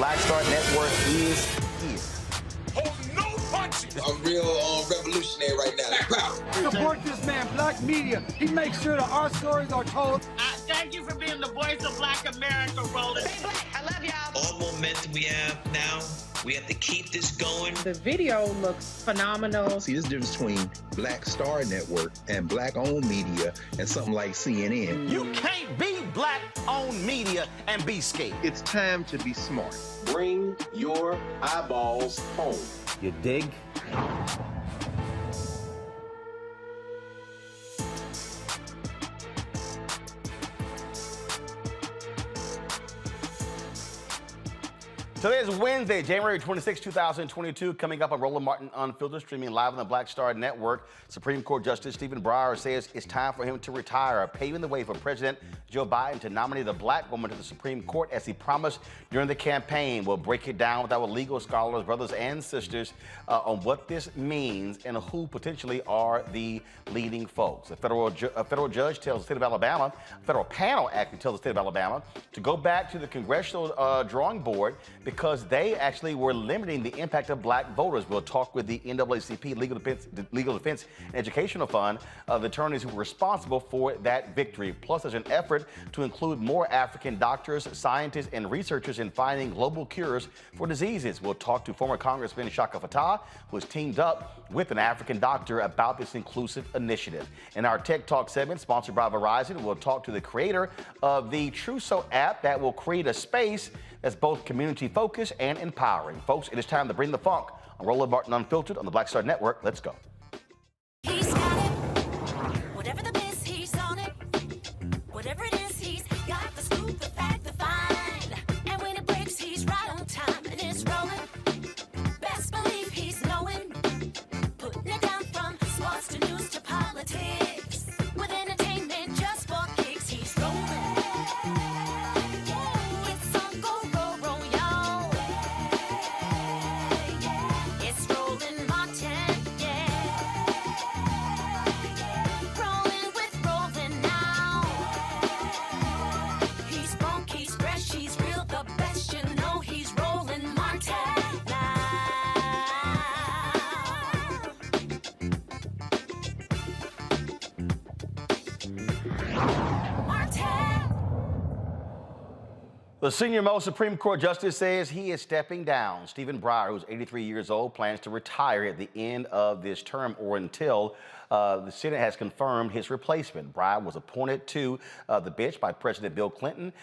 Black Star Network is here. Hold no punches. I'm real revolutionary right now. Support this man, Black Media. He makes sure that our stories are told. Thank you for being the voice of Black America, Roland. Stay black. I love y'all. All momentum we have now, we have to keep this going. The video looks phenomenal. See, this difference between Black Star Network and Black-owned media and something like CNN. You can't be Black-owned media and be scared. It's time to be smart. Bring your eyeballs home. You dig? Today is Wednesday, January 26, 2022. Coming up on Roland Martin Unfiltered, streaming live on the Black Star Network. Supreme Court Justice Stephen Breyer says it's time for him to retire, paving the way for President Joe Biden to nominate a black woman to the Supreme Court as he promised during the campaign. We'll break it down with our legal scholars, brothers and sisters, on what this means and who potentially are the leading folks. A federal judge tells the state of Alabama, a federal panel actually tells the state of Alabama to go back to the congressional drawing board because they actually were limiting the impact of black voters. We'll talk with the NAACP Legal Defense and Educational Fund, the attorneys who were responsible for that victory. Plus, there's an effort to include more African doctors, scientists, and researchers in finding global cures for diseases. We'll talk to former Congressman Shaka Fattah, who has teamed up with an African doctor about this inclusive initiative. In our Tech Talk segment, sponsored by Verizon, we'll talk to the creator of the Truso app that will create a space that's both community-focused and empowering. Folks, it is time to bring the funk on Roland Martin Unfiltered on the Black Star Network. Let's go. He's got it. Whatever the miss, he's on it. Whatever it is, he's got the scoop, the fact, the find. And when it breaks, he's right on time and it's rolling. Best believe he's knowing. Putting it down from sports to news to politics. With entertainment just for kicks, he's rolling. It's on go, roll, y'all. It's Roland Martin, rolling with Roland now. He's funky, he's fresh, he's real, the best, you know he's Roland Martin now. Martin. The senior-most Supreme Court justice says he is stepping down. Stephen Breyer, who's 83 years old, plans to retire at the end of this term or until the Senate has confirmed his replacement. Breyer was appointed to the bench by President Bill Clinton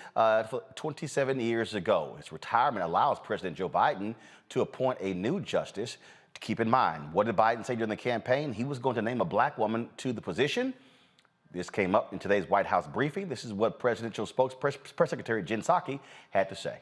27 years ago. His retirement allows President Joe Biden to appoint a new justice. To keep in mind, what did Biden say during the campaign? He was going to name a black woman to the position. This came up in today's White House briefing. This is what presidential press secretary Jen Psaki had to say.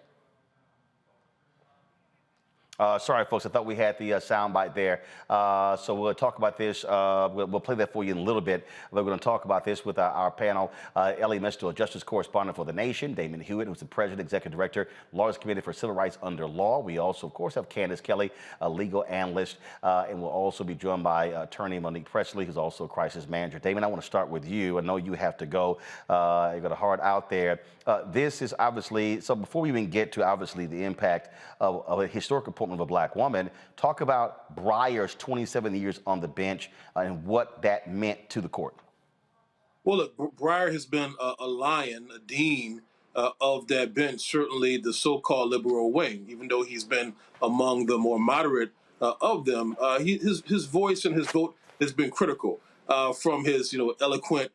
Sorry, folks, I thought we had the soundbite there. So we'll talk about this. We'll play that for you in a little bit. We're going to talk about this with our panel. Ellie Mistel, a justice correspondent for The Nation. Damon Hewitt, who's the president, executive director, Lawyers Committee for Civil Rights Under Law. We also, of course, have Candace Kelly, a legal analyst. And we'll also be joined by attorney Monique Presley, who's also a crisis manager. Damon, I want to start with you. I know you have to go. You've got a heart out there. This is obviously, so before we even get to obviously the impact of a historic appointment of a black woman, talk about Breyer's 27 years on the bench and what that meant to the court. Well, look, Breyer has been a lion, a dean of that bench, certainly the so-called liberal wing, even though he's been among the more moderate of them. His voice and his vote has been critical from his, eloquent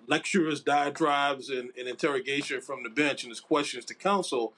lectures, diatribes, and interrogation from the bench and his questions to counsel,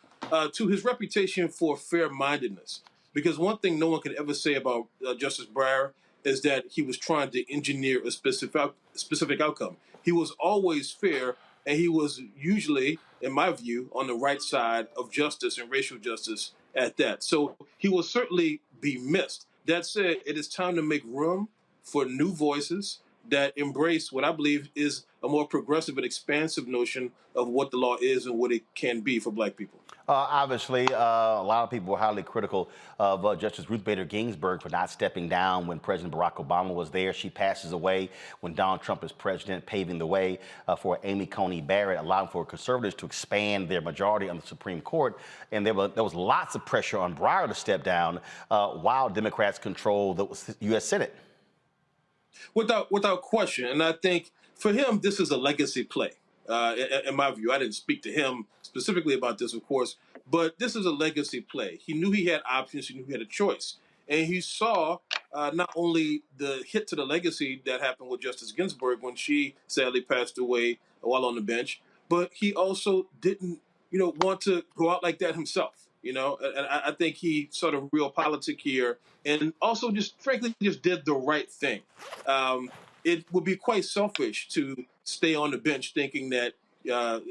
to his reputation for fair-mindedness. Because one thing no one can ever say about Justice Breyer is that he was trying to engineer a specific outcome. He was always fair, and he was usually, in my view, on the right side of justice and racial justice at that. So he will certainly be missed. That said, it is time to make room for new voices, that embrace what I believe is a more progressive and expansive notion of what the law is and what it can be for black people. Obviously, a lot of people were highly critical of Justice Ruth Bader Ginsburg for not stepping down when President Barack Obama was there. She passes away when Donald Trump is president, paving the way for Amy Coney Barrett, allowing for conservatives to expand their majority on the Supreme Court. And there was lots of pressure on Breyer to step down while Democrats control the U.S. Senate. Without question. And I think for him, this is a legacy play. In my view, I didn't speak to him specifically about this, of course, but this is a legacy play. He knew he had options. He knew he had a choice. And he saw not only the hit to the legacy that happened with Justice Ginsburg when she sadly passed away while on the bench, but he also didn't, want to go out like that himself. And I think he saw the real politic here and also just frankly just did the right thing. It would be quite selfish to stay on the bench thinking that,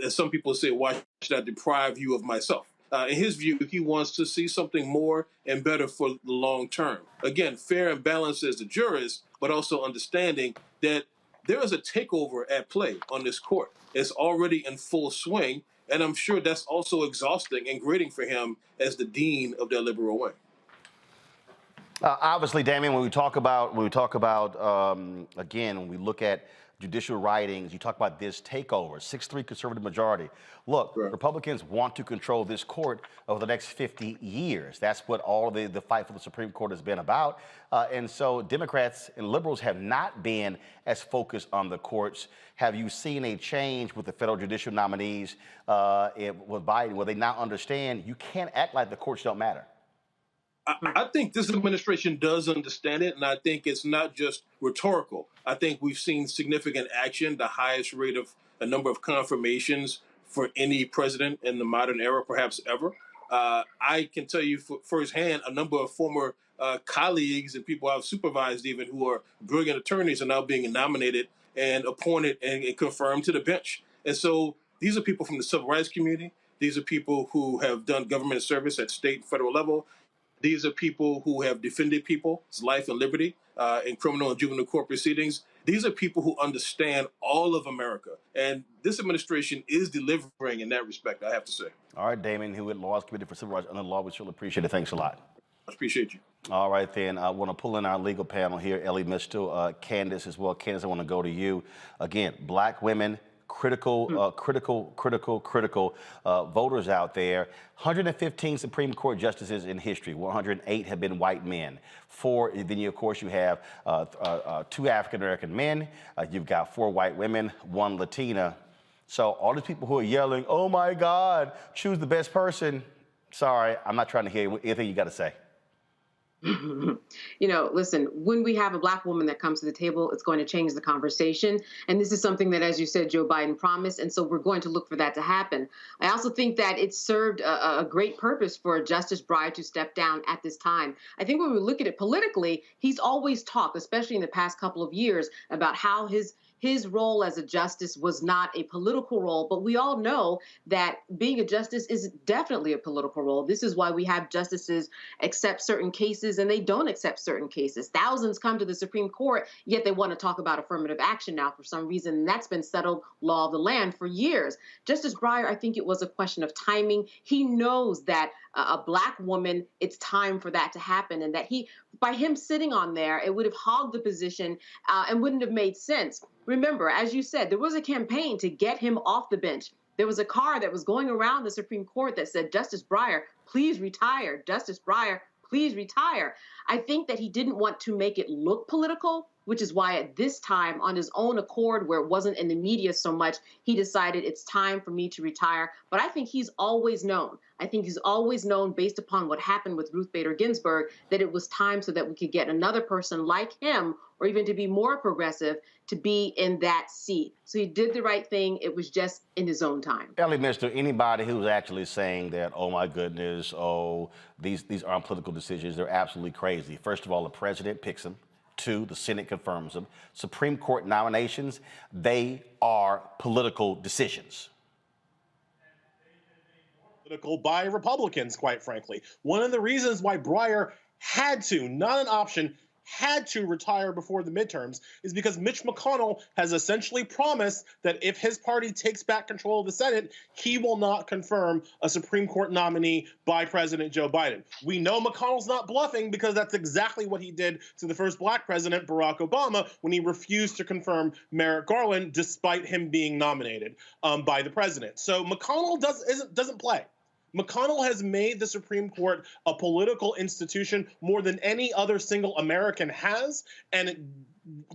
as some people say, why should I deprive you of myself? In his view, he wants to see something more and better for the long term. Again, fair and balanced as the jurist, but also understanding that there is a takeover at play on this court. It's already in full swing. And I'm sure that's also exhausting and grating for him as the dean of their liberal wing. Obviously, Damien, when we talk about again, when we look at judicial writings, you talk about this takeover, 6-3 conservative majority. Look, right. Republicans want to control this court over the next 50 years. That's what all the fight for the Supreme Court has been about. And so Democrats and liberals have not been as focused on the courts. Have you seen a change with the federal judicial nominees with Biden, where they now understand you can't act like the courts don't matter? I think this administration does understand it, and I think it's not just rhetorical. I think we've seen significant action, the highest rate of a number of confirmations for any president in the modern era, perhaps ever. I can tell you firsthand, a number of former colleagues and people I've supervised even who are brilliant attorneys are now being nominated and appointed and confirmed to the bench. And so these are people from the civil rights community. These are people who have done government service at state and federal level. These are people who have defended people's life and liberty in criminal and juvenile court proceedings. These are people who understand all of America. And this administration is delivering in that respect, I have to say. All right, Damien Hewitt, Laws Committee for Civil Rights under the Law. We surely appreciate it. Thanks a lot. I appreciate you. All right, then. I want to pull in our legal panel here, Ellie Mistel, Candace as well. Candace, I want to go to you. Again, black women, critical voters out there. 115 Supreme Court justices in history. 108 have been white men. Then of course you have 2 African-American men. You've got 4 white women, 1 Latina. So all these people who are yelling, oh my God, choose the best person. Sorry, I'm not trying to hear anything you got to say. Listen, when we have a black woman that comes to the table, it's going to change the conversation. And this is something that, as you said, Joe Biden promised. And so we're going to look for that to happen. I also think that it served a great purpose for Justice Breyer to step down at this time. I think when we look at it politically, he's always talked, especially in the past couple of years, about how his role as a justice was not a political role, but we all know that being a justice is definitely a political role. This is why we have justices accept certain cases and they don't accept certain cases. Thousands come to the Supreme Court, yet they want to talk about affirmative action now for some reason, and that's been settled law of the land for years. Justice Breyer, I think it was a question of timing. He knows that a black woman, it's time for that to happen, and that by him sitting on there, it would have hogged the position and wouldn't have made sense. Remember, as you said, there was a campaign to get him off the bench. There was a car that was going around the Supreme Court that said, Justice Breyer, please retire. Justice Breyer, please retire. I think that he didn't want to make it look political, which is why at this time, on his own accord, where it wasn't in the media so much, he decided it's time for me to retire. But I think he's always known. I think he's always known, based upon what happened with Ruth Bader Ginsburg, that it was time so that we could get another person like him, or even to be more progressive, to be in that seat. So he did the right thing. It was just in his own time. Ellie Mistel, anybody who's actually saying that, oh my goodness, these aren't political decisions, they're absolutely crazy. First of all, the president picks them. 2, the Senate confirms them. Supreme Court nominations, they are political decisions. Political by Republicans, quite frankly. One of the reasons why Breyer had to, not an option, had to retire before the midterms is because Mitch McConnell has essentially promised that if his party takes back control of the Senate, he will not confirm a Supreme Court nominee by President Joe Biden. We know McConnell's not bluffing because that's exactly what he did to the first black president, Barack Obama, when he refused to confirm Merrick Garland despite him being nominated by the president. So McConnell doesn't play. McConnell has made the Supreme Court a political institution more than any other single American has, and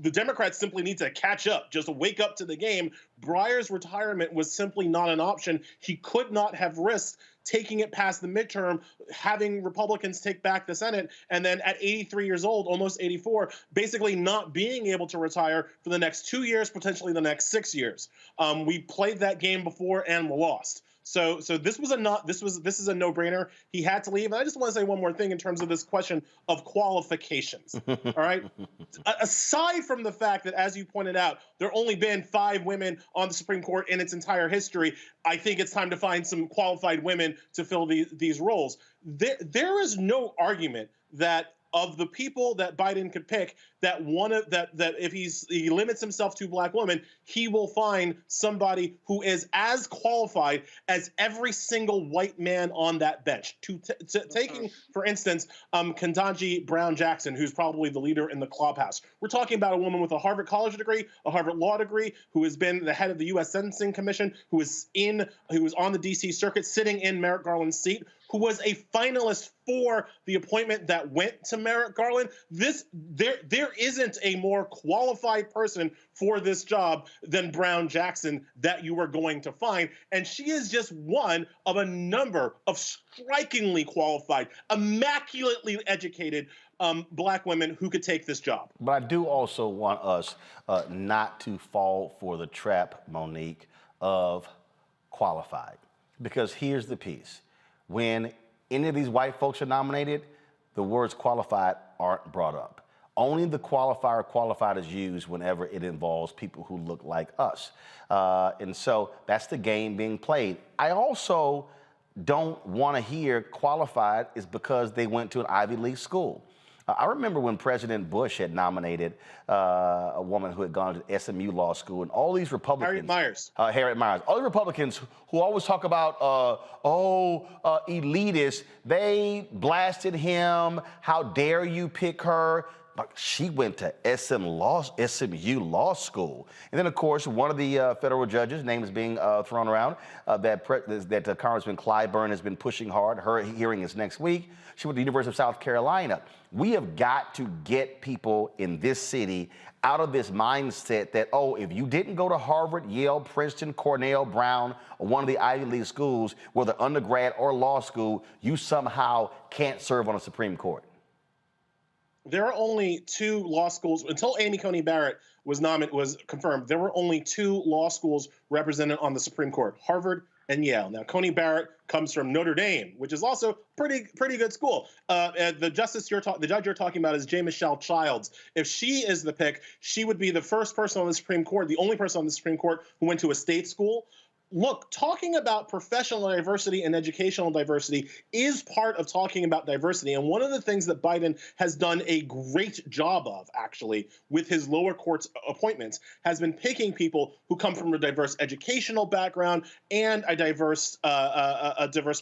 the Democrats simply need to catch up, just wake up to the game. Breyer's retirement was simply not an option. He could not have risked taking it past the midterm, having Republicans take back the Senate, and then at 83 years old, almost 84, basically not being able to retire for the next 2 years, potentially the next 6 years. We played that game before and lost. So this is a no-brainer. He had to leave. And I just want to say one more thing in terms of this question of qualifications. All right. Aside from the fact that, as you pointed out, there have only been 5 women on the Supreme Court in its entire history, I think it's time to find some qualified women to fill these roles. There is no argument that of the people that Biden could pick, that if he limits himself to black women, he will find somebody who is as qualified as every single white man on that bench. Taking, for instance, Ketanji Brown Jackson, who's probably the leader in the clubhouse. We're talking about a woman with a Harvard College degree, a Harvard Law degree, who has been the head of the U.S. Sentencing Commission, who was on the D.C. Circuit, sitting in Merrick Garland's seat, who was a finalist for the appointment that went to Merrick Garland. There isn't a more qualified person for this job than Brown Jackson that you are going to find. And she is just one of a number of strikingly qualified, immaculately educated black women who could take this job. But I do also want us not to fall for the trap, Monique, of qualified. Because here's the piece. When any of these white folks are nominated, the words qualified aren't brought up. Only the qualifier qualified is used whenever it involves people who look like us. And so that's the game being played. I also don't want to hear qualified is because they went to an Ivy League school. I remember when President Bush had nominated a woman who had gone to SMU Law School, and all these Republicans— Harriet Myers. All the Republicans who always talk about, elitists, they blasted him. How dare you pick her? But she went to SMU Law School. And then, of course, one of the federal judges' name is being thrown around, that Congressman Clyburn has been pushing hard. Her hearing is next week. She went to the University of South Carolina. We have got to get people in this city out of this mindset that, if you didn't go to Harvard, Yale, Princeton, Cornell, Brown, or one of the Ivy League schools, whether undergrad or law school, you somehow can't serve on a Supreme Court. There are only 2 law schools until Amy Coney Barrett was confirmed. There were only 2 law schools represented on the Supreme Court: Harvard and Yale. Now, Coney Barrett comes from Notre Dame, which is also pretty good school. The judge you're talking about is J. Michelle Childs. If she is the pick, she would be the first person on the Supreme Court, the only person on the Supreme Court who went to a state school. Look, talking about professional diversity and educational diversity is part of talking about diversity. And one of the things that Biden has done a great job of, actually, with his lower courts appointments, has been picking people who come from a diverse educational background and a diverse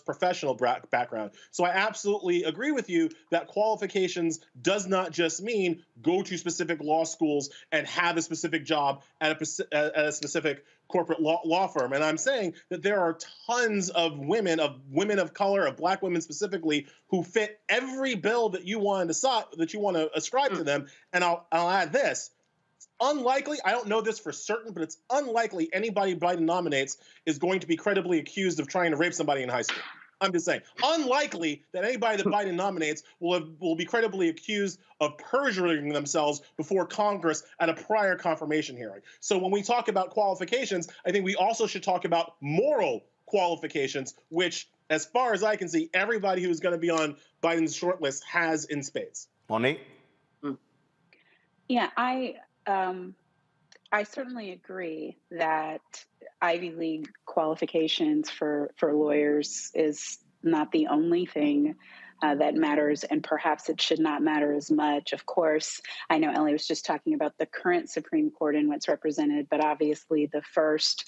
professional background. So I absolutely agree with you that qualifications does not just mean go to specific law schools and have a specific job at a specific corporate law firm. And I'm saying that there are tons of women of color, of black women specifically, who fit every bill that you want to ascribe to them. And I'll add this. It's unlikely, I don't know this for certain, but it's unlikely anybody Biden nominates is going to be credibly accused of trying to rape somebody in high school. I'm just saying, unlikely that anybody that Biden nominates will be credibly accused of perjuring themselves before Congress at a prior confirmation hearing. So when we talk about qualifications, I think we also should talk about moral qualifications, which, as far as I can see, everybody who's going to be on Biden's shortlist has in spades. Monique? Yeah, I certainly agree that Ivy League qualifications for lawyers is not the only thing that matters, and perhaps it should not matter as much. Of course, I know Ellie was just talking about the current Supreme Court and what's represented, but obviously the first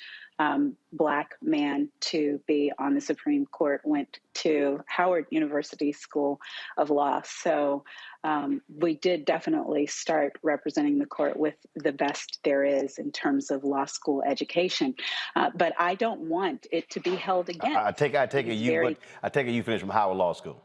Black man to be on the Supreme Court went to Howard University School of Law. So we did definitely start representing the court with the best there is in terms of law school education. But I don't want it to be held against. I take it you finished from Howard Law School.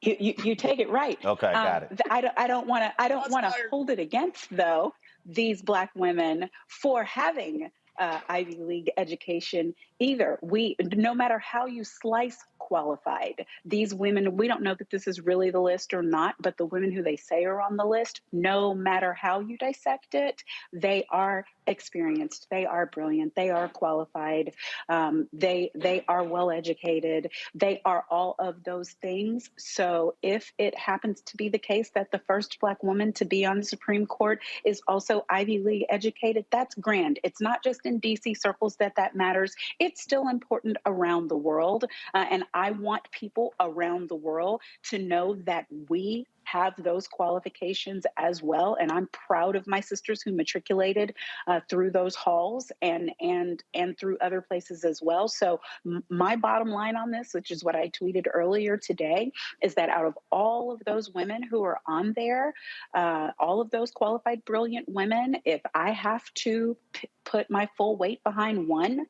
You take it right. Okay, got it. I don't want to hold it against, though, these Black women for having Ivy League education either. No matter how you slice qualified, these women, we don't know that this is really the list or not, but the women who they say are on the list, no matter how you dissect it, they are experienced, they are brilliant, they are qualified, they are well educated, they are all of those things. So if it happens to be the case that the first Black woman to be on the Supreme Court is also Ivy League educated, that's grand. It's not just in DC circles that matters. It's still important around the world. And I want people around the world to know that we have those qualifications as well. And I'm proud of my sisters who matriculated through those halls and through other places as well. So my bottom line on this, which is what I tweeted earlier today, is that out of all of those women who are on there, all of those qualified, brilliant women, if I have to put my full weight behind one,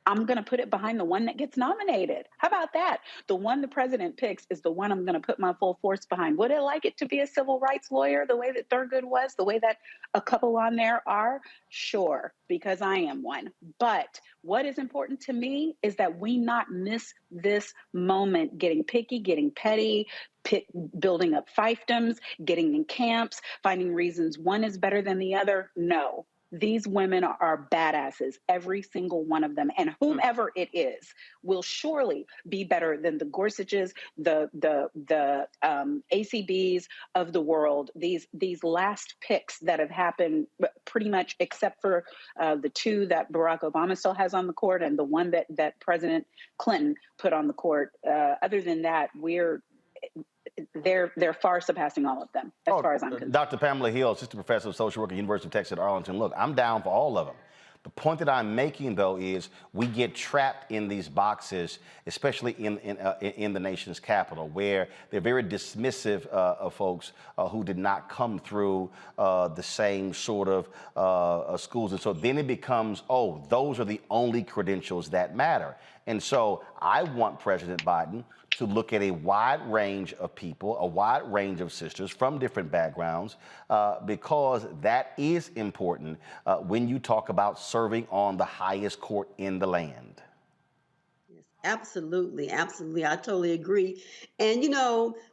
I'm going to put it behind the one that gets nominated. How about that? The one the president picks is the one I'm going to put my full force behind. Would I like it to be a civil rights lawyer the way that Thurgood was, the way that a couple on there are? Sure, because I am one. But what is important to me is that we not miss this moment getting picky, getting petty, building up fiefdoms, getting in camps, finding reasons one is better than the other. No. These women are badasses, every single one of them, and whomever it is will surely be better than the Gorsuches, the ACBs of the world. These last picks that have happened, pretty much, except for the two that Barack Obama still has on the court, and the one that President Clinton put on the court. Other than that, they're far surpassing all of them, as far as I'm concerned. Dr. Pamela Hill, assistant professor of social work at University of Texas at Arlington. Look, I'm down for all of them. The point that I'm making, though, is we get trapped in these boxes, especially in the nation's capital, where they're very dismissive of folks who did not come through the same sort of schools. And so then it becomes, oh, those are the only credentials that matter. And so I want President Biden to look at a wide range of people, a wide range of sisters from different backgrounds, because that is important when you talk about serving on the highest court in the land. Yes, absolutely, absolutely. I totally agree. And,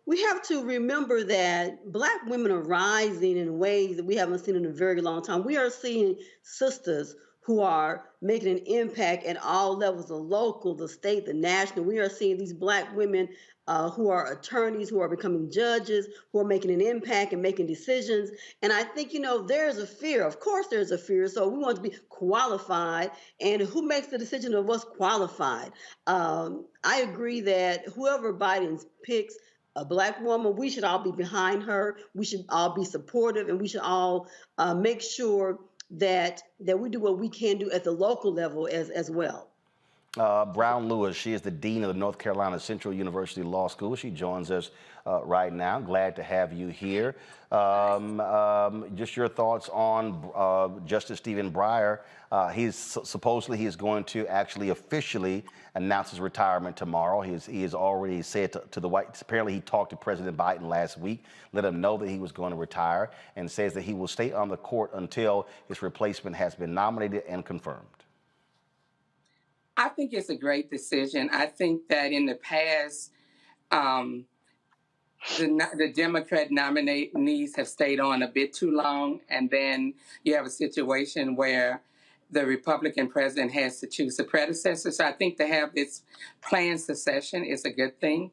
we have to remember that Black women are rising in ways that we haven't seen in a very long time. We are seeing sisters who are making an impact at all levels, the local, the state, the national. We are seeing these Black women who are attorneys, who are becoming judges, who are making an impact and making decisions. And I think, there's a fear. Of course, there's a fear. So we want to be qualified. And who makes the decision of what's qualified? I agree that whoever Biden picks, a Black woman, we should all be behind her. We should all be supportive, and we should all make sure that we do what we can do at the local level as well. Brown Lewis, she is the Dean of the North Carolina Central University Law School. She joins us right now. Glad to have you here. Just your thoughts on Justice Stephen Breyer. Supposedly he is going to actually officially announce his retirement tomorrow. He has already said to the White, apparently he talked to President Biden last week, let him know that he was going to retire, and says that he will stay on the court until his replacement has been nominated and confirmed. I think it's a great decision. I think that in the past, the Democrat nominees have stayed on a bit too long, and then you have a situation where the Republican president has to choose a predecessor. So I think to have this planned succession is a good thing.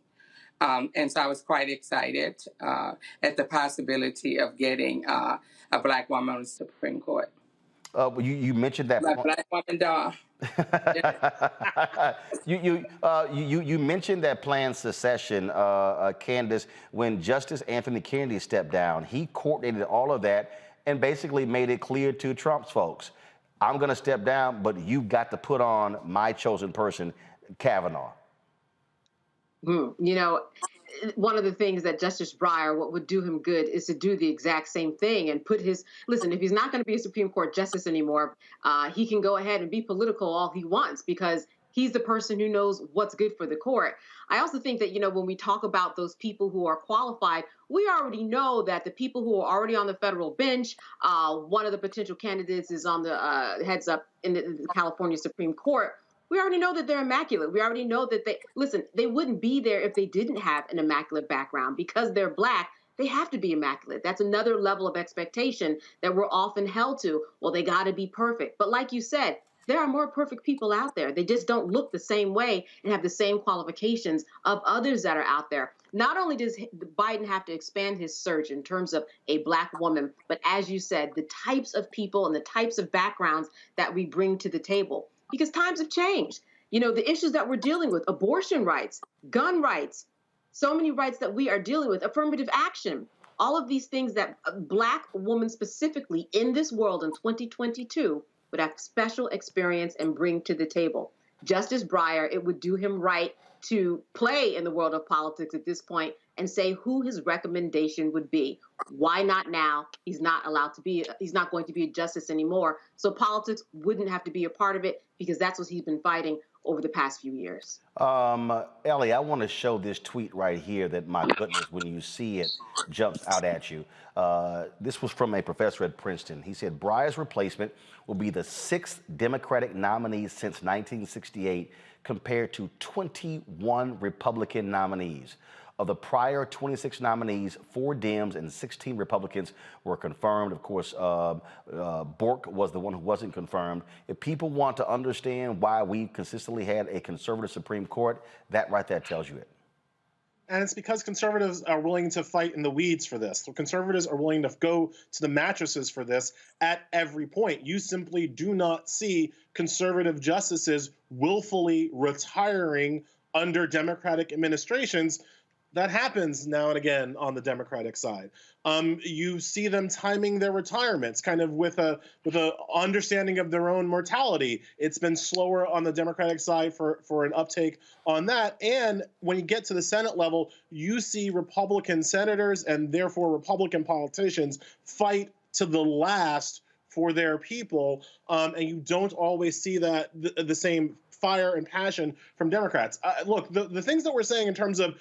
And so I was quite excited at the possibility of getting a Black woman on the Supreme Court. You mentioned that. Black woman, You mentioned that planned secession, Candace, when Justice Anthony Kennedy stepped down. He coordinated all of that and basically made it clear to Trump's folks, I'm going to step down, but you've got to put on my chosen person, Kavanaugh. You know, one of the things that Justice Breyer, what would do him good is to do the exact same thing and put his, listen, if he's not going to be a Supreme Court justice anymore, he can go ahead and be political all he wants because he's the person who knows what's good for the court. I also think that, you know, when we talk about those people who are qualified, we already know that the people who are already on the federal bench, one of the potential candidates is on the heads up in the California Supreme Court. We already know that they're immaculate. We already know that they wouldn't be there if they didn't have an immaculate background. Because they're Black, they have to be immaculate. That's another level of expectation that we're often held to. Well, they got to be perfect. But like you said, there are more perfect people out there. They just don't look the same way and have the same qualifications of others that are out there. Not only does Biden have to expand his search in terms of a Black woman, but as you said, the types of people and the types of backgrounds that we bring to the table. Because times have changed. You know, the issues that we're dealing with, abortion rights, gun rights, so many rights that we are dealing with, affirmative action, all of these things that a Black woman specifically in this world in 2022 would have special experience and bring to the table. Justice Breyer, it would do him right to play in the world of politics at this point and say who his recommendation would be. Why not now? He's not going to be a justice anymore. So politics wouldn't have to be a part of it because that's what he's been fighting over the past few years. Ellie, I want to show this tweet right here that, my goodness, when you see it, jumps out at you. This was from a professor at Princeton. He said, Breyer's replacement will be the 6th Democratic nominee since 1968 compared to 21 Republican nominees. Of the prior 26 nominees, 4 Dems and 16 Republicans were confirmed. Of course, Bork was the one who wasn't confirmed. If people want to understand why we consistently had a conservative Supreme Court, that right there tells you it. And it's because conservatives are willing to fight in the weeds for this. So conservatives are willing to go to the mattresses for this at every point. You simply do not see conservative justices willfully retiring under Democratic administrations. That happens now and again on the Democratic side. You see them timing their retirements kind of with a understanding of their own mortality. It's been slower on the Democratic side for an uptake on that. And when you get to the Senate level, you see Republican senators and therefore Republican politicians fight to the last for their people. And you don't always see that the same fire and passion from Democrats. Look, the things that we're saying in terms of,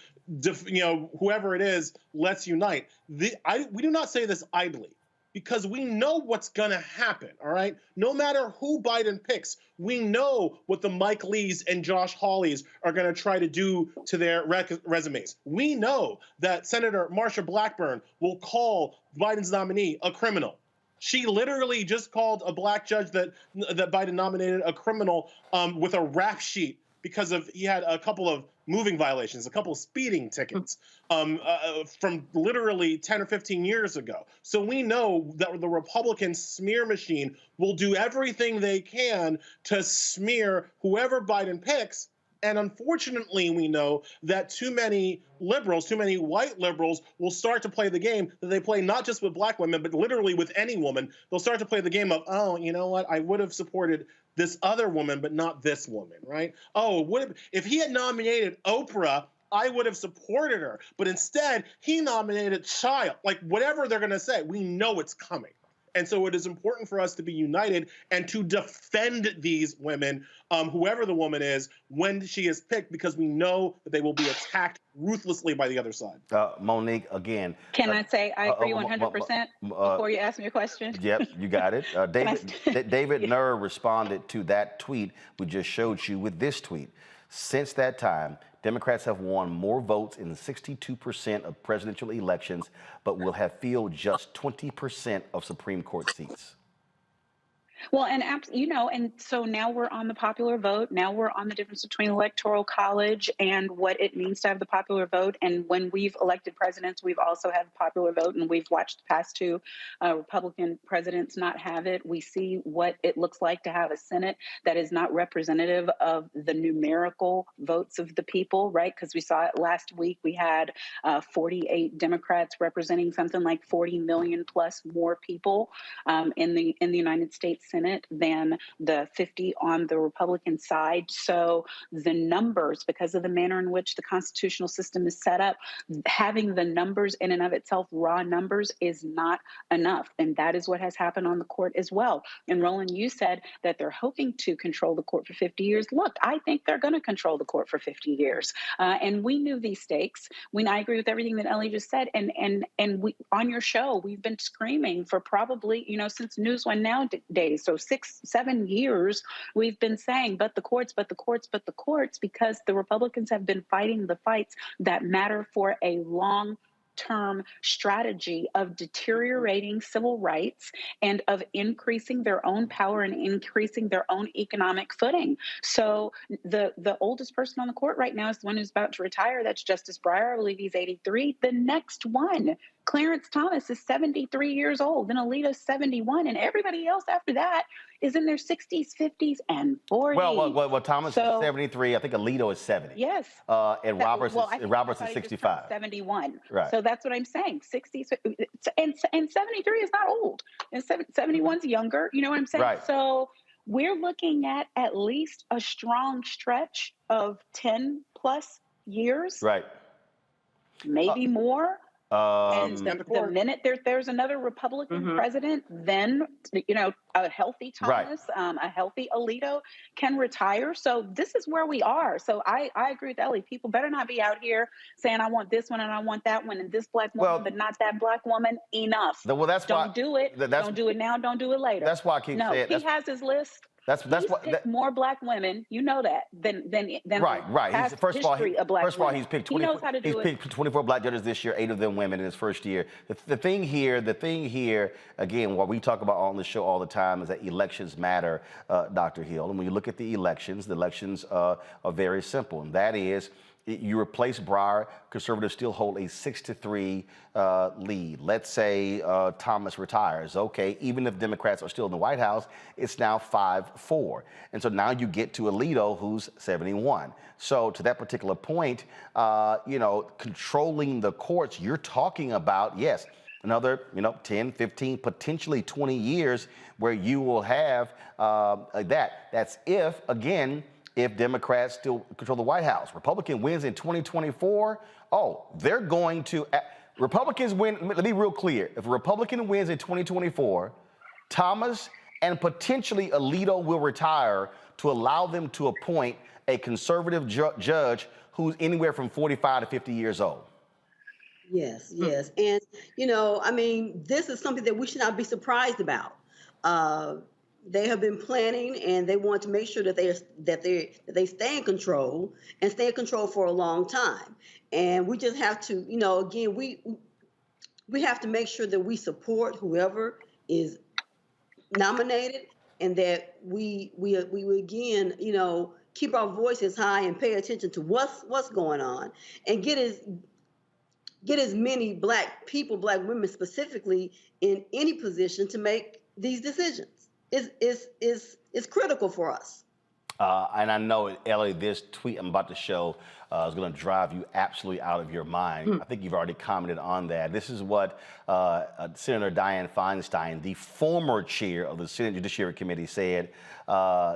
whoever it is, let's unite. We do not say this idly because we know what's going to happen, all right? No matter who Biden picks, we know what the Mike Lees and Josh Hawleys are going to try to do to their resumes. We know that Senator Marsha Blackburn will call Biden's nominee a criminal. She literally just called a Black judge that Biden nominated a criminal with a rap sheet because he had a couple of moving violations, a couple of speeding tickets from literally 10 or 15 years ago. So we know that the Republican smear machine will do everything they can to smear whoever Biden picks. And unfortunately, we know that too many liberals, too many white liberals will start to play the game that they play not just with Black women, but literally with any woman. They'll start to play the game of, oh, you know what? I would have supported this other woman, but not this woman, right? Oh, if he had nominated Oprah, I would have supported her. But instead, he nominated Child. Like, whatever they're going to say, we know it's coming. And so it is important for us to be united and to defend these women, whoever the woman is, when she is picked, because we know that they will be attacked ruthlessly by the other side. Monique, again. Can I say I agree 100% before you ask me a question? Yep, you got it. David Nur responded to that tweet we just showed you with this tweet. Since that time, Democrats have won more votes in 62% of presidential elections, but will have filled just 20% of Supreme Court seats. Well, and and so now we're on the popular vote. Now we're on the difference between electoral college and what it means to have the popular vote. And when we've elected presidents, we've also had the popular vote, and we've watched the past two Republican presidents not have it. We see what it looks like to have a Senate that is not representative of the numerical votes of the people, right? Because we saw it last week. We had 48 Democrats representing something like 40 million plus more people in the United States Senate than the 50 on the Republican side. So the numbers, because of the manner in which the constitutional system is set up, having the numbers in and of itself, raw numbers, is not enough. And that is what has happened on the court as well. And Roland, you said that they're hoping to control the court for 50 years. Look, I think they're going to control the court for 50 years. And we knew these stakes. I agree with everything that Ellie just said. And we, on your show, we've been screaming for probably, since News One Now days. So 6-7 years, we've been saying, but the courts, because the Republicans have been fighting the fights that matter for a long-term strategy of deteriorating civil rights and of increasing their own power and increasing their own economic footing. So the oldest person on the court right now is the one who's about to retire. That's Justice Breyer. I believe he's 83. The next one, Clarence Thomas, is 73 years old, and Alito's 71, and everybody else after that is in their 60s, 50s, and 40s. Well, Thomas is 73. I think Alito is 70. Yes. And Roberts is 65. 71. Right. So that's what I'm saying. 60s and 73 is not old, and 71's younger. You know what I'm saying? Right. So we're looking at least a strong stretch of 10 plus years. Right. Maybe more. And the minute there's another Republican president, then a healthy Thomas, a healthy Alito can retire. So this is where we are. So I agree with Ellie. People better not be out here saying, I want this one and I want that one and this black woman, but not that black woman. Enough. Don't do it. Don't do it now. Don't do it later. That's why I keep saying. He has his list. That's what more black women, than right. First of all, he's picked 24. He knows how to do it. He's picked 24 black judges this year, 8 of them women in his first year. The thing here, again, what we talk about on the show all the time is that elections matter, Dr. Hill. And when you look at the elections are very simple, and that is, you replace Breyer, conservatives still hold a 6-3 lead. Let's say Thomas retires. Okay, even if Democrats are still in the White House, it's now 5-4. And so now you get to Alito, who's 71. So to that particular point, controlling the courts, you're talking about, yes, another 10, 15, potentially 20 years where you will have that. That's if Democrats still control the White House. Republican wins in 2024, they're going to... Republicans win, let me be real clear. If a Republican wins in 2024, Thomas and potentially Alito will retire to allow them to appoint a conservative judge who's anywhere from 45 to 50 years old. Yes. And, this is something that we should not be surprised about. They have been planning, and they want to make sure that they stay in control and stay in control for a long time. And we just have to, again, we have to make sure that we support whoever is nominated, and that we again, keep our voices high and pay attention to what's going on, and get as many black people, black women specifically, in any position to make these decisions. Is critical for us. And I know, Ellie, this tweet I'm about to show is going to drive you absolutely out of your mind. I think you've already commented on that. This is what Senator Dianne Feinstein, the former chair of the Senate Judiciary Committee, said.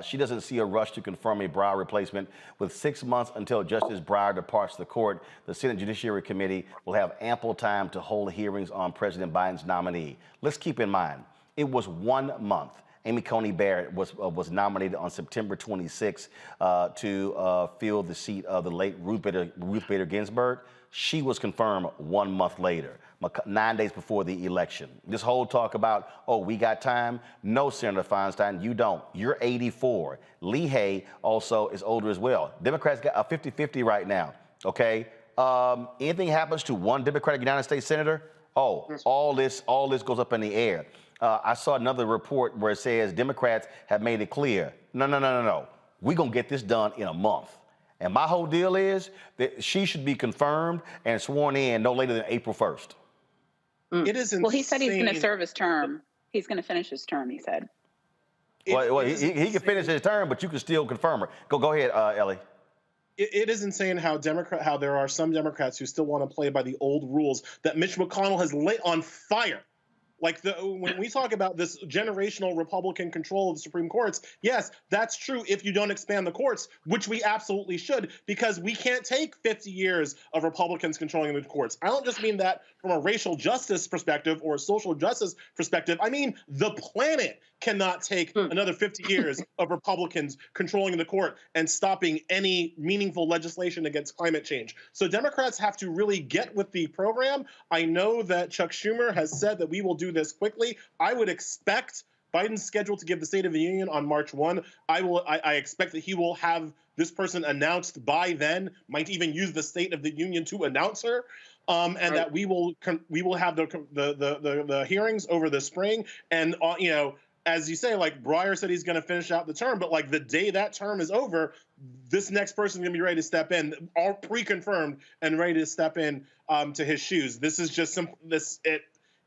She doesn't see a rush to confirm a Breyer replacement. With 6 months until Justice Breyer departs the court, the Senate Judiciary Committee will have ample time to hold hearings on President Biden's nominee. Let's keep in mind, it was 1 month. Amy Coney Barrett was nominated on September 26 to fill the seat of the late Ruth Bader Ginsburg. She was confirmed 1 month later, 9 days before the election. This whole talk about, we got time. No, Senator Feinstein, you don't. You're 84. Leahy also is older as well. Democrats got a 50-50 right now, okay? Anything happens to one Democratic United States senator, all this goes up in the air. I saw another report where it says Democrats have made it clear, no. We're going to get this done in a month. And my whole deal is that she should be confirmed and sworn in no later than April 1st. It is insane. Well, he said he's going to serve his term. He's going to finish his term, he said. He can finish his term, but you can still confirm her. Go ahead, Ellie. It is insane how there are some Democrats who still want to play by the old rules that Mitch McConnell has lit on fire. Like when we talk about this generational Republican control of the Supreme Courts, yes, that's true if you don't expand the courts, which we absolutely should, because we can't take 50 years of Republicans controlling the courts. I don't just mean that from a racial justice perspective or a social justice perspective. I mean, the planet cannot take another 50 years of Republicans controlling the court and stopping any meaningful legislation against climate change. So Democrats have to really get with the program. I know that Chuck Schumer has said that we will do this quickly. I would expect Biden's scheduled to give the State of the Union on March 1. I expect that he will have this person announced by then, might even use the State of the Union to announce her. And right. That we will have the hearings over the spring, and as you say, like Breyer said, he's going to finish out the term, but like the day that term is over, this next person is going to be ready to step in, all pre-confirmed and ready to step in to his shoes. This is just simple.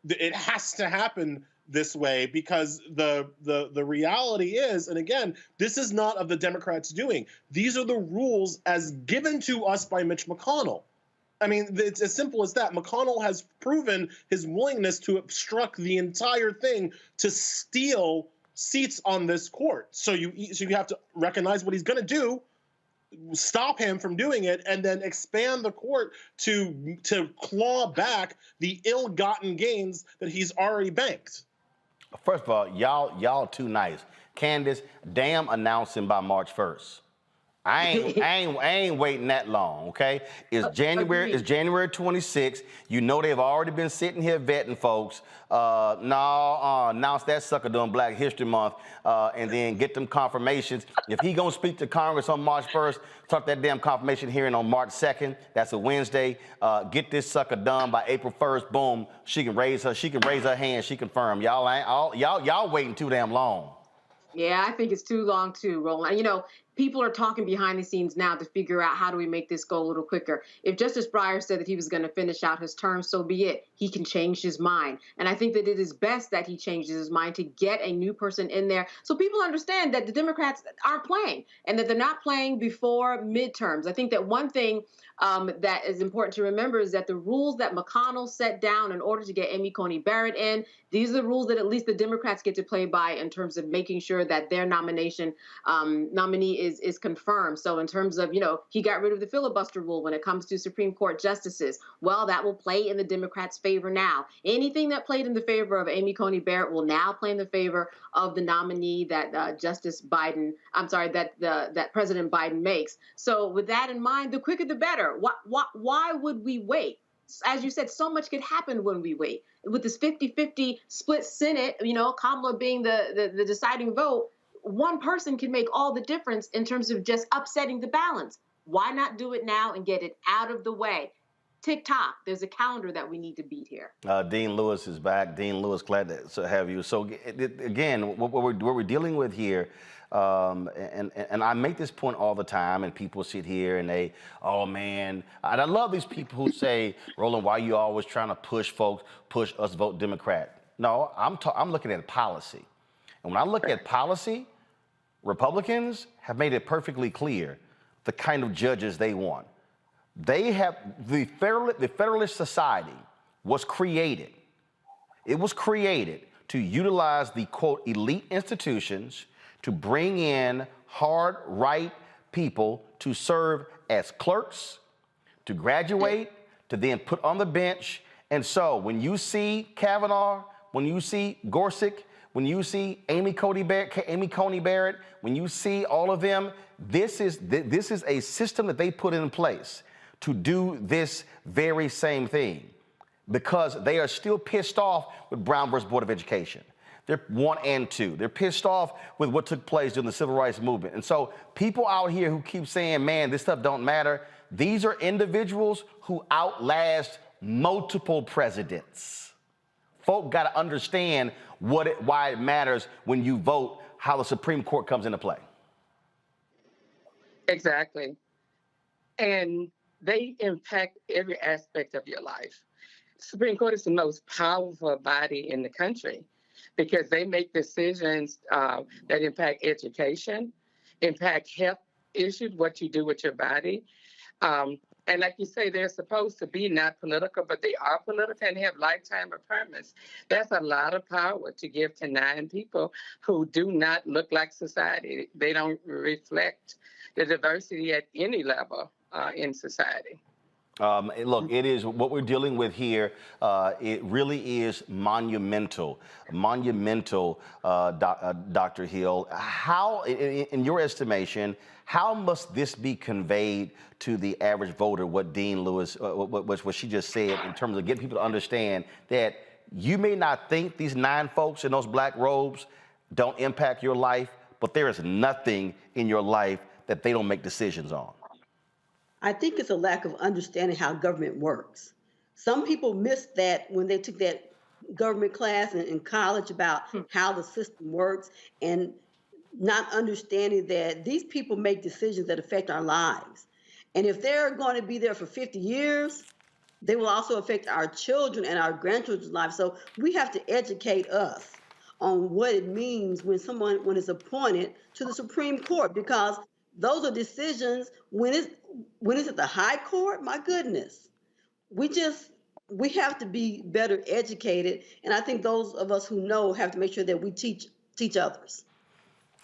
It has to happen this way because the reality is, and again, this is not of the Democrats' doing. These are the rules as given to us by Mitch McConnell. I mean, it's as simple as that. McConnell has proven his willingness to obstruct the entire thing to steal seats on this court. So you have to recognize what he's going to do, stop him from doing it, and then expand the court to claw back the ill-gotten gains that he's already banked. First of all, y'all too nice. Candace, damn, announce him by March 1st. I ain't waiting that long, okay? It's January 26th. You know they've already been sitting here vetting folks. Announce that sucker during Black History Month, and then get them confirmations. If he gonna speak to Congress on March 1st, start that damn confirmation hearing on March 2nd. That's a Wednesday. Get this sucker done by April 1st. Boom. She can raise her hand. She confirmed. Y'all waiting too damn long. Yeah, I think it's too long too, Roland. People are talking behind the scenes now to figure out how do we make this go a little quicker. If Justice Breyer said that he was going to finish out his term, so be it. He can change his mind. And I think that it is best that he changes his mind to get a new person in there so people understand that the Democrats aren't playing and that they're not playing before midterms. I think that one thing that is important to remember is that the rules that McConnell set down in order to get Amy Coney Barrett in, these are the rules that at least the Democrats get to play by in terms of making sure that their nominee is confirmed. So in terms of, he got rid of the filibuster rule when it comes to Supreme Court justices. Well, that will play in the Democrats' favor now. Anything that played in the favor of Amy Coney Barrett will now play in the favor of the nominee that that President Biden makes. So with that in mind, the quicker the better. Why would we wait? As you said, so much could happen when we wait. With this 50-50 split Senate, Kamala being the deciding vote, one person can make all the difference in terms of just upsetting the balance. Why not do it now and get it out of the way? Tick-tock, there's a calendar that we need to beat here. Dean Lewis is back. Dean Lewis, glad to have you. So again, what we're dealing with here, and I make this point all the time, and people sit here and they, oh man, and I love these people who say, Roland, why are you always trying to push us vote Democrat? No, I'm looking at policy. And when I look at policy, Republicans have made it perfectly clear the kind of judges they want. They have, the Federalist Society was created. It was created to utilize the, quote, elite institutions to bring in hard right people to serve as clerks, to graduate, to then put on the bench. And so when you see Kavanaugh, when you see Gorsuch, when you see Amy Coney Barrett, when you see all of them, this is a system that they put in place to do this very same thing because they are still pissed off with Brown versus Board of Education. They're 1 and 2. They're pissed off with what took place during the Civil Rights Movement. And so people out here who keep saying, man, this stuff don't matter, these are individuals who outlast multiple presidents. Folk got to understand why it matters when you vote, how the Supreme Court comes into play. Exactly. And they impact every aspect of your life. Supreme Court is the most powerful body in the country because they make decisions that impact education, impact health issues, what you do with your body. And like you say, they're supposed to be not political, but they are political and have lifetime appointments. That's a lot of power to give to 9 people who do not look like society. They don't reflect the diversity at any level in society. Look, it is what we're dealing with here. It really is monumental, Dr. Hill. How, in your estimation, how must this be conveyed to the average voter? What Dean Lewis, what she just said, in terms of getting people to understand that you may not think these 9 folks in those black robes don't impact your life, but there is nothing in your life that they don't make decisions on. I think it's a lack of understanding how government works. Some people missed that when they took that government class in college about how the system works, and not understanding that these people make decisions that affect our lives. And if they're going to be there for 50 years, they will also affect our children and our grandchildren's lives. So we have to educate us on what it means when someone is appointed to the Supreme Court, because those are decisions when it's at the high court. My goodness, we have to be better educated, and I think those of us who know have to make sure that we teach others.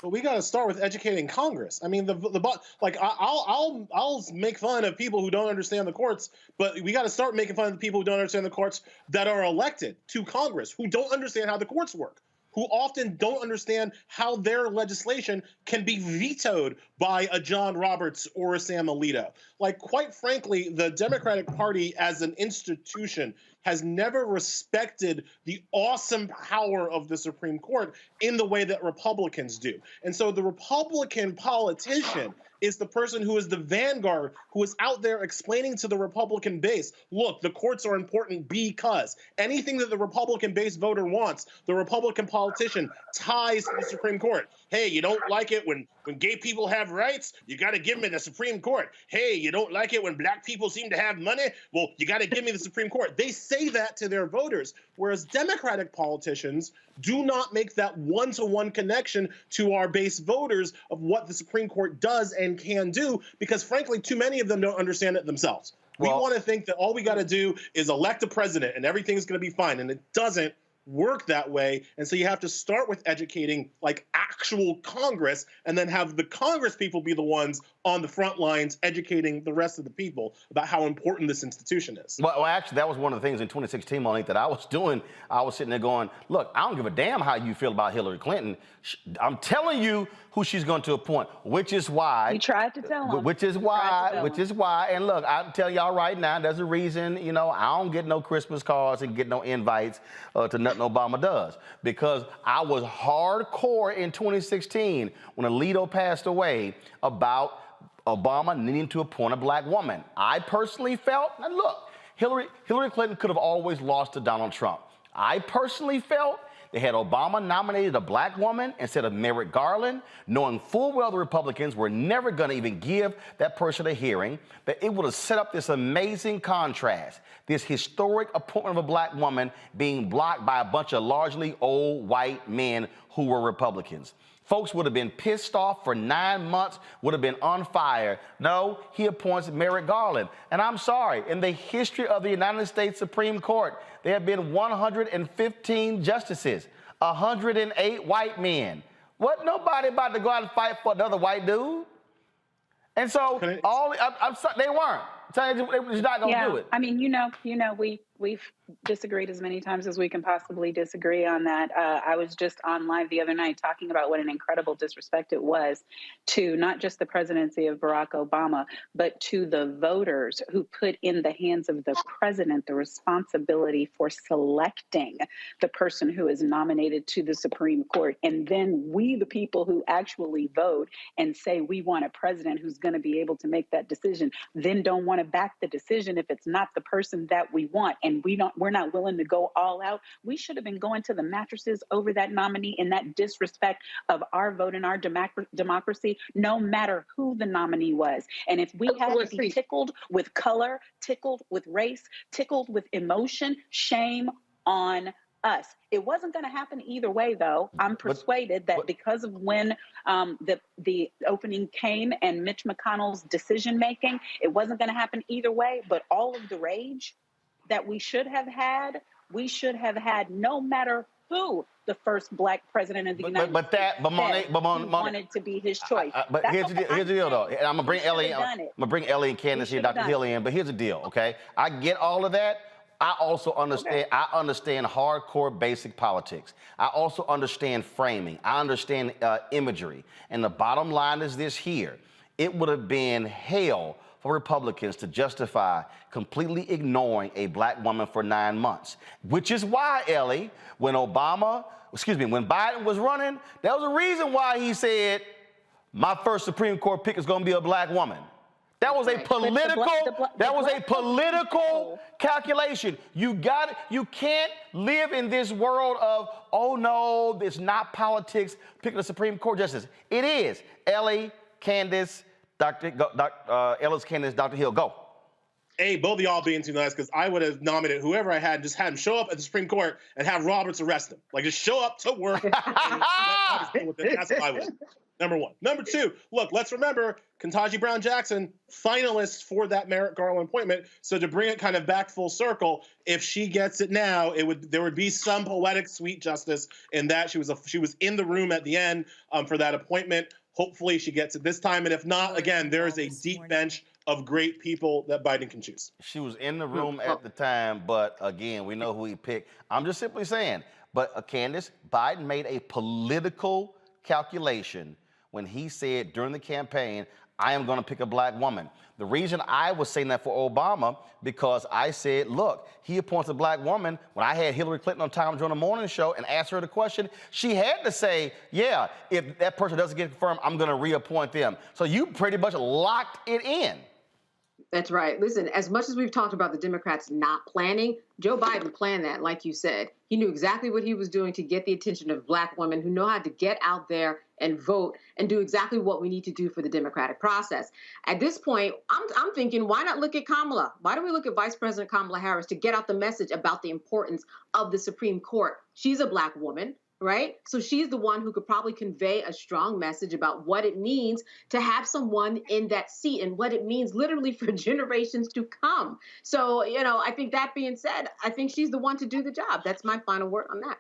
But we got to start with educating Congress. I mean, I'll make fun of people who don't understand the courts, but we got to start making fun of the people who don't understand the courts that are elected to Congress, who don't understand how the courts work, who often don't understand how their legislation can be vetoed by a John Roberts or a Sam Alito. Like, quite frankly, the Democratic Party as an institution has never respected the awesome power of the Supreme Court in the way that Republicans do. And so the Republican politician is the person who is the vanguard, who is out there explaining to the Republican base, look, the courts are important because anything that the Republican base voter wants, the Republican politician ties to the Supreme Court. Hey, you don't like it when gay people have rights? You got to give me the Supreme Court. Hey, you don't like it when black people seem to have money? Well, you got to give me the Supreme Court. They say that to their voters, whereas Democratic politicians do not make that one-to-one connection to our base voters of what the Supreme Court does and can do, because frankly, too many of them don't understand it themselves. We want to think that all we got to do is elect a president and everything's going to be fine, and it doesn't work that way. And so you have to start with educating like actual Congress, and then have the Congress people be the ones on the front lines educating the rest of the people about how important this institution is. Well, actually, that was one of the things in 2016, Monique, that I was doing. I was sitting there going, look, I don't give a damn how you feel about Hillary Clinton. I'm telling you who she's going to appoint, which is why. You tried to tell him. Which is why. And look, I'm telling y'all right now, there's a reason, you know, I don't get no Christmas cards and get no invites to nothing Obama does, because I was hardcore in 2016 when Alito passed away about Obama needing to appoint a black woman. I personally felt, and look, Hillary Clinton could have always lost to Donald Trump. I personally felt they had Obama nominated a black woman instead of Merrick Garland, knowing full well the Republicans were never going to even give that person a hearing, that it would have set up this amazing contrast, this historic appointment of a black woman being blocked by a bunch of largely old white men who were Republicans. Folks would have been pissed off for 9 months, would have been on fire. No, he appoints Merrick Garland. And I'm sorry, in the history of the United States Supreme Court, there have been 115 justices, 108 white men. What, nobody about to go out and fight for another white dude? And so, I'm sorry, they weren't. They were just not going to do it. I mean, we've disagreed as many times as we can possibly disagree on that. I was just on live the other night talking about what an incredible disrespect it was to not just the presidency of Barack Obama, but to the voters who put in the hands of the president the responsibility for selecting the person who is nominated to the Supreme Court. And then we, the people who actually vote and say we want a president who's going to be able to make that decision, then don't want to back the decision if it's not the person that we want. And and we're not willing to go all out. We should have been going to the mattresses over that nominee in that disrespect of our vote and our democracy, no matter who the nominee was. And if we had to be tickled with color, tickled with race, tickled with emotion, shame on us. It wasn't going to happen either way, though. I'm persuaded that because of when the opening came and Mitch McConnell's decision making, it wasn't going to happen either way. But all of the rage that we should have had no matter who the first Black president of the United States wanted to be his choice. But here's the deal, though. And I'm gonna bring Ellie. I'm gonna bring Ellie and Candace here, Dr. Hill in. But here's the deal, okay? I get all of that. I also understand. I understand hardcore basic politics. I also understand framing. I understand imagery. And the bottom line is this here: it would have been hell for Republicans to justify completely ignoring a Black woman for 9 months, which is why, Ellie, when Biden was running, there was a reason why he said, my first Supreme Court pick is going to be a Black woman. That was a political calculation. You can't live in this world of, oh no, it's not politics, picking a Supreme Court justice. It is. Ellie, Candace, Ellis, Candace, Dr. Hill, go. Hey, both of y'all being too nice, because I would have nominated whoever I had and just had him show up at the Supreme Court and have Roberts arrest him. Like, just show up to work. That's what I would. Number one. Number two, look, let's remember Ketanji Brown Jackson, finalist for that Merrick Garland appointment. So to bring it kind of back full circle, if she gets it now, there would be some poetic sweet justice in that she was in the room at the end for that appointment. Hopefully she gets it this time. And if not, again, there is a deep bench of great people that Biden can choose. She was in the room at the time, but again, we know who he picked. I'm just simply saying, but Candace, Biden made a political calculation when he said during the campaign, I am going to pick a Black woman. The reason I was saying that for Obama, because I said, look, he appoints a Black woman. When I had Hillary Clinton on Time during the morning show and asked her the question, she had to say, yeah, if that person doesn't get confirmed, I'm going to reappoint them. So you pretty much locked it in. That's right. Listen, as much as we've talked about the Democrats not planning, Joe Biden planned that, like you said. He knew exactly what he was doing to get the attention of Black women who know how to get out there and vote and do exactly what we need to do for the democratic process. At this point, I'm thinking, why not look at Kamala? Why don't we look at Vice President Kamala Harris to get out the message about the importance of the Supreme Court? She's a Black woman, right? So she's the one who could probably convey a strong message about what it means to have someone in that seat and what it means literally for generations to come. So, I think that being said, I think she's the one to do the job. That's my final word on that.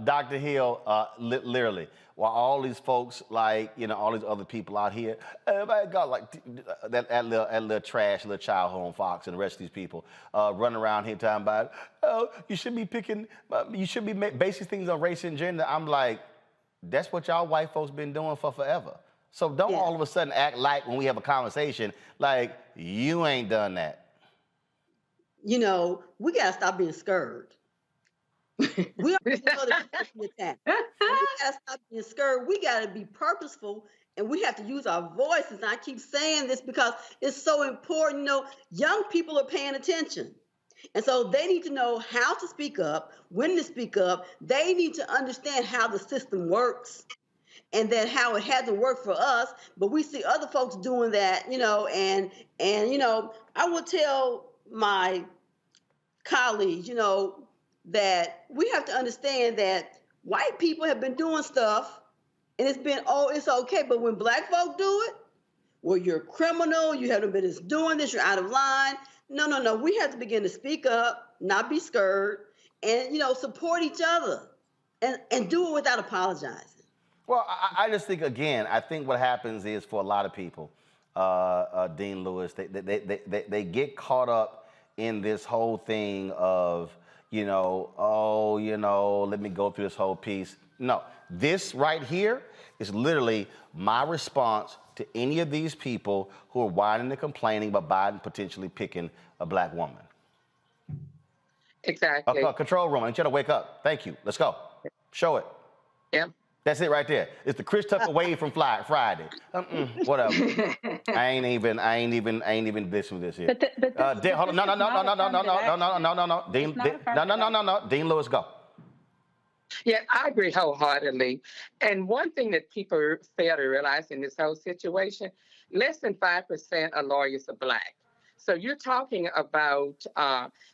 Dr. Hill, literally, while all these folks, all these other people out here, everybody got that little trash, little child home fox and the rest of these people running around here talking about, oh, you should be basing things on race and gender. I'm like, that's what y'all white folks been doing for forever. So don't all of a sudden act like when we have a conversation, like you ain't done that. We got to stop being scared. We already know that we're attacked. We got to stop being scared. We got to be purposeful, and we have to use our voices. And I keep saying this because it's so important. Young people are paying attention. And so they need to know how to speak up, when to speak up. They need to understand how the system works and that how it hasn't worked for us. But we see other folks doing that, and I would tell my colleagues, that we have to understand that white people have been doing stuff and it's okay. But when Black folk do it, well, you're a criminal, you haven't been doing this, you're out of line. No. We have to begin to speak up, not be scared, and, support each other and do it without apologizing. Well, I just think, again, I think what happens is for a lot of people, Dean Lewis, they get caught up in this whole thing of, let me go through this whole piece. No, this right here is literally my response to any of these people who are whining and complaining about Biden potentially picking a Black woman. Exactly. Control room, I need you to wake up. Thank you. Let's go. Show it. Yep. That's it right there. It's the Chris Tucker wave from Friday. Whatever. I ain't even dissing this here. Hold on. No. Dean Lewis, go. Yeah, I agree wholeheartedly. And one thing that people fail to realize in this whole situation, less than 5% of lawyers are Black. So you're talking about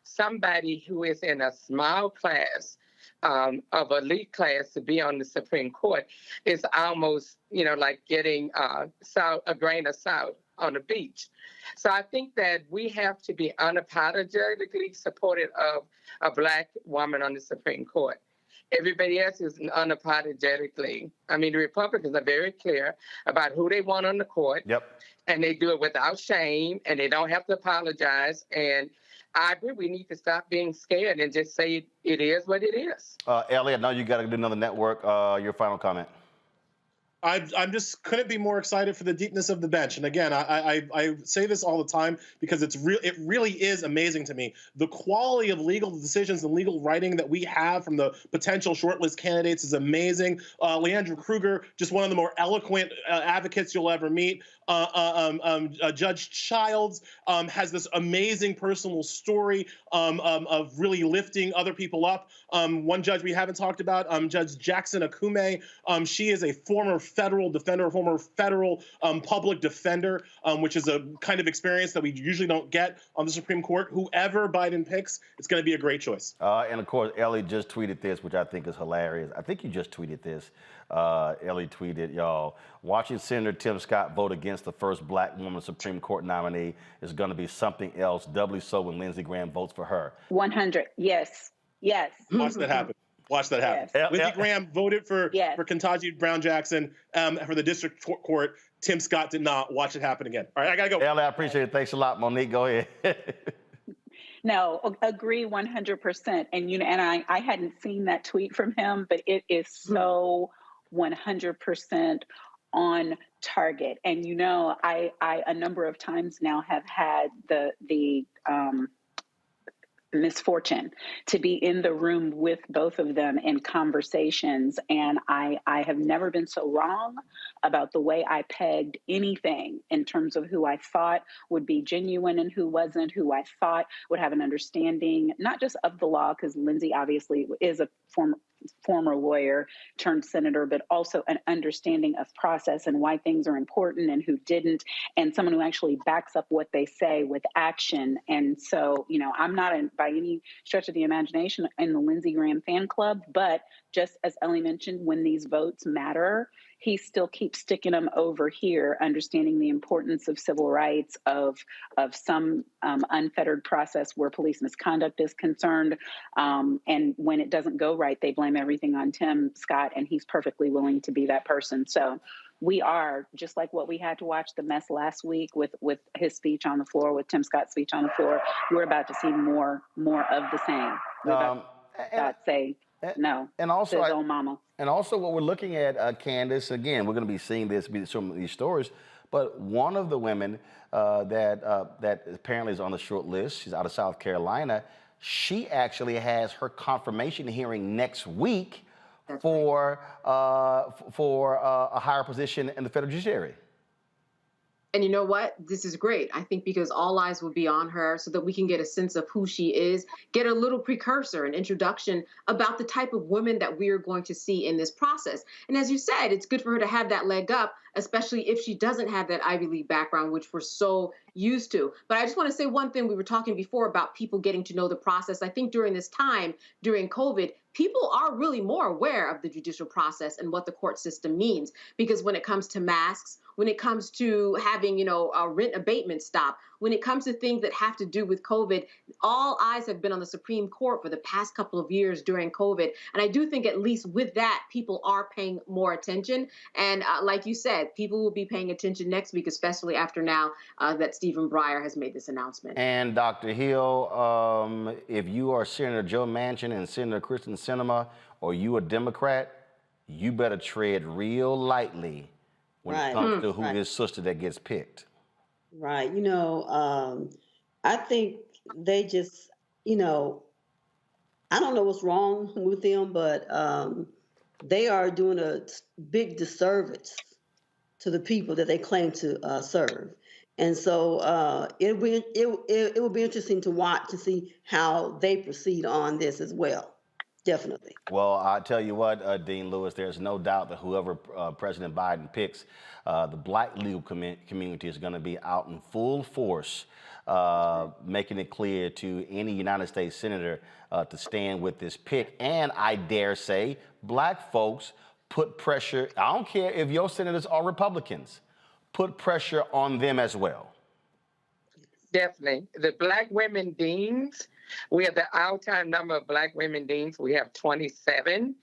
somebody who is in a small class of elite class to be on the Supreme Court is almost, like getting a grain of salt on the beach. So I think that we have to be unapologetically supportive of a Black woman on the Supreme Court. Everybody else is unapologetically. I mean, the Republicans are very clear about who they want on the court. Yep. And they do it without shame, and they don't have to apologize. And I agree, we need to stop being scared and just say it is what it is. Elliot, now you got to do another network. Your final comment. I'm just couldn't be more excited for the deepness of the bench. And again, I say this all the time because it really is amazing to me. The quality of legal decisions and legal writing that we have from the potential shortlist candidates is amazing. Leandra Kruger, just one of the more eloquent advocates you'll ever meet. Judge Childs has this amazing personal story of really lifting other people up. One judge we haven't talked about, Judge Jackson Akume, she is a former federal defender, former federal public defender, which is a kind of experience that we usually don't get on the Supreme Court. Whoever Biden picks, it's going to be a great choice. And of course, Ellie just tweeted this, which I think is hilarious. I think you just tweeted this. Ellie tweeted, y'all, watching Senator Tim Scott vote against the first Black woman Supreme Court nominee is going to be something else, doubly so when Lindsey Graham votes for her. 100, yes. Watch that happen. Watch that happen. Yes. Lindsey Graham voted for Ketanji Brown Jackson for the district court. Tim Scott did not. Watch it happen again. All right, I got to go. Ellie, I appreciate it. Thanks a lot. Monique, go ahead. No, agree 100%. And I hadn't seen that tweet from him, but it is so 100% on target. And I a number of times now have had the misfortune to be in the room with both of them in conversations. And I have never been so wrong about the way I pegged anything in terms of who I thought would be genuine and who wasn't, who I thought would have an understanding, not just of the law, because Lindsey obviously is a former lawyer turned senator, but also an understanding of process and why things are important and who didn't, and someone who actually backs up what they say with action. And so, I'm not by any stretch of the imagination in the Lindsey Graham fan club, but just as Ellie mentioned, when these votes matter, he still keeps sticking them over here, understanding the importance of civil rights, of some unfettered process where police misconduct is concerned. And when it doesn't go right, they blame everything on Tim Scott, and he's perfectly willing to be that person. So we are, just like what we had to watch the mess last week with his speech on the floor, with Tim Scott's speech on the floor, we're about to see more of the same. Say no to his own mama. And also what we're looking at, Candace, again, we're going to be seeing some of these stories, but one of the women that apparently is on the short list, she's out of South Carolina, she actually has her confirmation hearing next week for a higher position in the federal judiciary. And you know what? This is great. I think because all eyes will be on her so that we can get a sense of who she is, get a little precursor, an introduction about the type of women that we are going to see in this process. And as you said, it's good for her to have that leg up, especially if she doesn't have that Ivy League background, which we're so used to. But I just want to say one thing. We were talking before about people getting to know the process. I think during this time, during COVID, people are really more aware of the judicial process and what the court system means. Because when it comes to masks, when it comes to having, a rent abatement stop, when it comes to things that have to do with COVID, all eyes have been on the Supreme Court for the past couple of years during COVID. And I do think at least with that, people are paying more attention. And like you said, people will be paying attention next week, especially after now that Stephen Breyer has made this announcement. And Dr. Hill, if you are Senator Joe Manchin and Senator Kristen Sinema, or you a Democrat, you better tread real lightly when it comes to who this sister that gets picked. Right. I think they just, I don't know what's wrong with them, but they are doing a big disservice to the people that they claim to serve. And so it will be interesting to watch to see how they proceed on this as well. Definitely. Well, I tell you what, Dean Lewis, there's no doubt that whoever President Biden picks, the black legal community is going to be out in full force, making it clear to any United States senator to stand with this pick. And I dare say, black folks put pressure. I don't care if your senators are Republicans, put pressure on them as well. Definitely. The black women deans, we have the all-time number of black women deans. We have 27,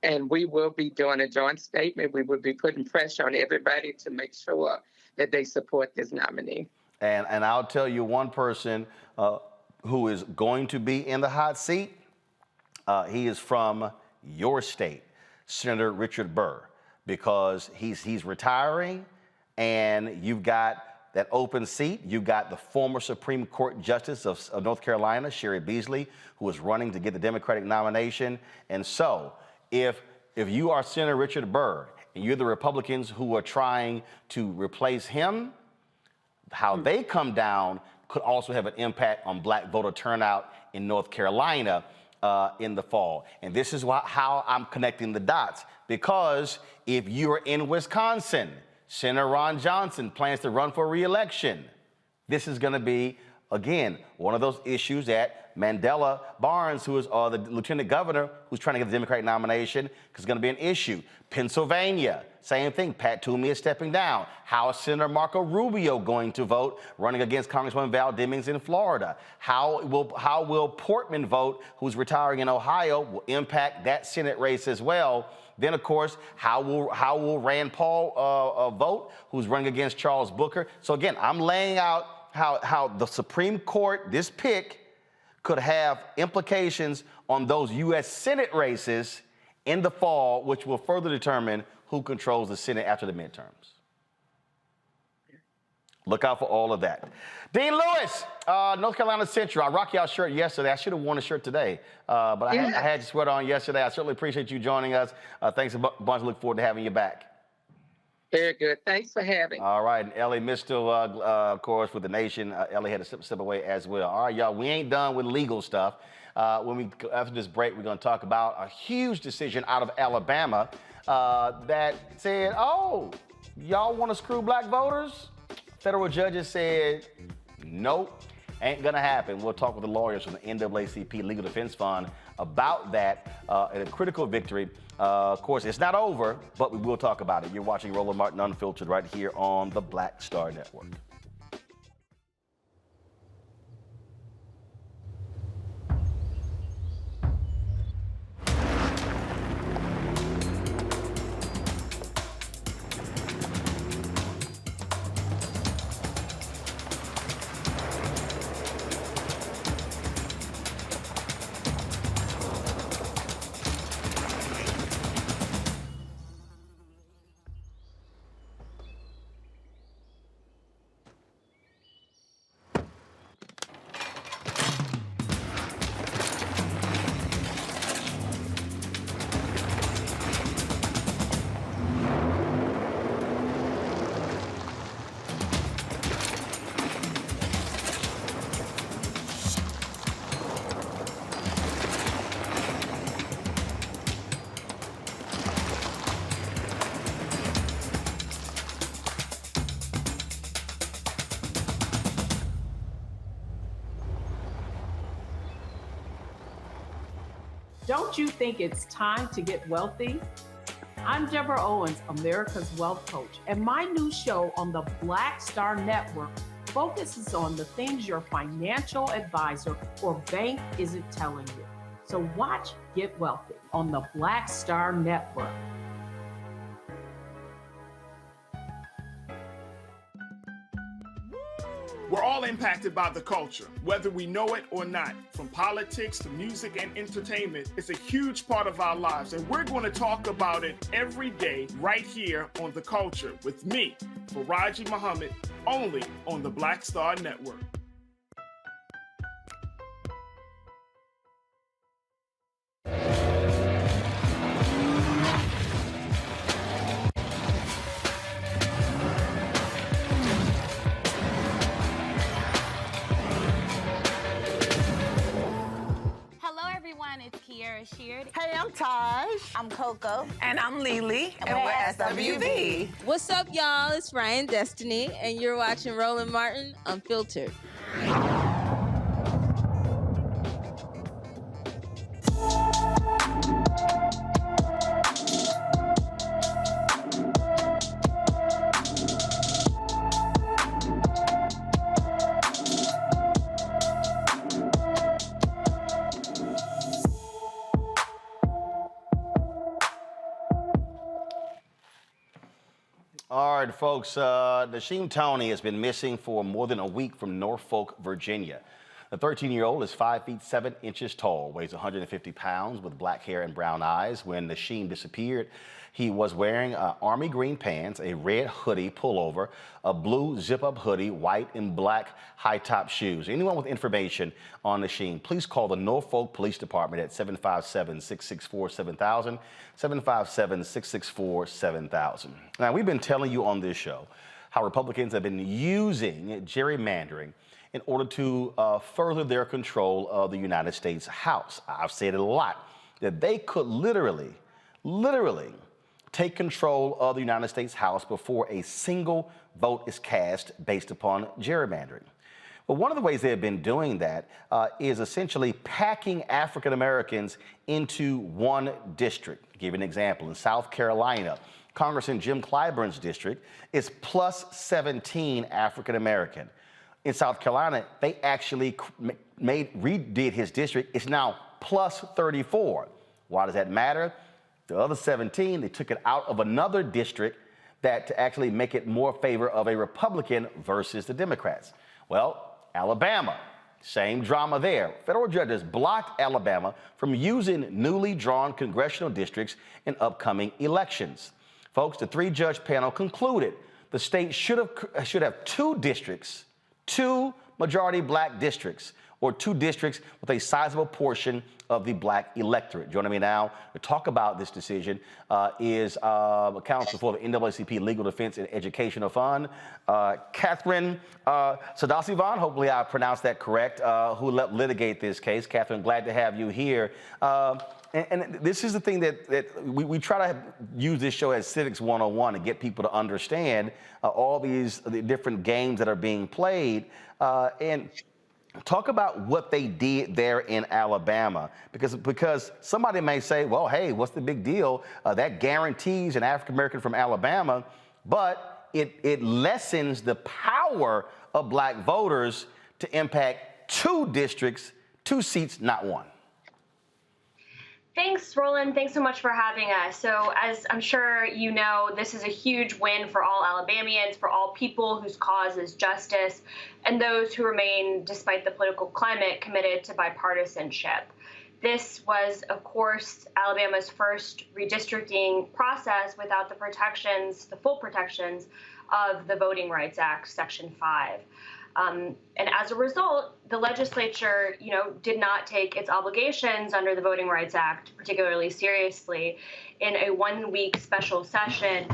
and we will be doing a joint statement. We will be putting pressure on everybody to make sure that they support this nominee. And I'll tell you one person who is going to be in the hot seat. He is from your state, Senator Richard Burr, because he's retiring, and you've got that open seat. You've got the former Supreme Court Justice of North Carolina, Sherry Beasley, who is running to get the Democratic nomination. And so if you are Senator Richard Burr and you're the Republicans who are trying to replace him, how they come down could also have an impact on black voter turnout in North Carolina in the fall. And this is how I'm connecting the dots, because if you're in Wisconsin, Senator Ron Johnson plans to run for re-election. This is going to be, again, one of those issues that Mandela Barnes, who is the lieutenant governor, who's trying to get the Democratic nomination, is going to be an issue. Pennsylvania, same thing. Pat Toomey is stepping down. How is Senator Marco Rubio going to vote, running against Congresswoman Val Demings in Florida? How will Portman vote, who's retiring in Ohio, will impact that Senate race as well. Then, of course, how will Rand Paul vote, who's running against Charles Booker? So again, I'm laying out how the Supreme Court, this pick, could have implications on those U.S. Senate races in the fall, which will further determine who controls the Senate after the midterms. Look out for all of that. Dean Lewis, North Carolina Central. I rocked y'all shirt yesterday. I should have worn a shirt today, but I had your sweater on yesterday. I certainly appreciate you joining us. Thanks a bunch. Look forward to having you back. Very good. Thanks for having me. All right. And Ellie Mistel, of course, with the Nation. Ellie had to step away as well. All right, y'all. We ain't done with legal stuff. After this break, we're going to talk about a huge decision out of Alabama that said, oh, y'all want to screw black voters? Federal judges said, nope, ain't gonna happen. We'll talk with the lawyers from the NAACP Legal Defense Fund about that and a critical victory. Of course, it's not over, but we will talk about it. You're watching Roland Martin Unfiltered right here on the Black Star Network. Don't you think it's time to get wealthy? I'm Deborah Owens, America's Wealth Coach, and my new show on the Black Star Network focuses on the things your financial advisor or bank isn't telling you. So watch Get Wealthy on the Black Star Network. We're all impacted by the culture, whether we know it or not. From politics to music and entertainment, it's a huge part of our lives, and we're going to talk about it every day right here on The Culture with me, Faraji Muhammad, only on the Black Star Network. it's Kiara Sheard. Hey, I'm Taj. I'm Coco. And I'm Lily. And we're SWV. What's up, y'all? It's Ryan Destiny, and you're watching Roland Martin Unfiltered. All right, folks, Nasheem Tony has been missing for more than a week from Norfolk, Virginia. The 13-year-old is 5 feet 7 inches tall, weighs 150 pounds, with black hair and brown eyes. When Nasheem disappeared, he was wearing army green pants, a red hoodie pullover, a blue zip-up hoodie, white and black high-top shoes. Anyone with information on Nasheem, please call the Norfolk Police Department at 757-664-7000, 757-664-7000. Now, we've been telling you on this show how Republicans have been using gerrymandering in order to further their control of the United States House. I've said it a lot, that they could literally take control of the United States House before a single vote is cast based upon gerrymandering. Well, one of the ways they have been doing that is essentially packing African Americans into one district. I'll give you an example. In South Carolina, Congressman Jim Clyburn's district is plus 17 African American. In South Carolina, they actually redid his district. It's now plus 34. Why does that matter? The other 17, they took it out of another district to actually make it more favor of a Republican versus the Democrats. Well, Alabama, same drama there. Federal judges blocked Alabama from using newly drawn congressional districts in upcoming elections. Folks, the three-judge panel concluded the state should have two districts, two majority black districts, or two districts with a sizable portion of the black electorate. Joining me now to talk about this decision is counsel for the NAACP Legal Defense and Educational Fund, Catherine Sadasivan, hopefully I pronounced that correct, who litigate this case. Catherine, glad to have you here. And this is the thing that we try to use this show as Civics 101 to get people to understand all the different games that are being played. And talk about what they did there in Alabama, because somebody may say, well, hey, what's the big deal? That guarantees an African American from Alabama, but it lessens the power of black voters to impact two districts, two seats, not one. Thanks, Roland. Thanks so much for having us. So as I'm sure you know, this is a huge win for all Alabamians, for all people whose cause is justice, and those who remain, despite the political climate, committed to bipartisanship. This was, of course, Alabama's first redistricting process without the protections, the full protections of the Voting Rights Act, Section 5. And as a result, the legislature, did not take its obligations under the Voting Rights Act particularly seriously. In a one-week special session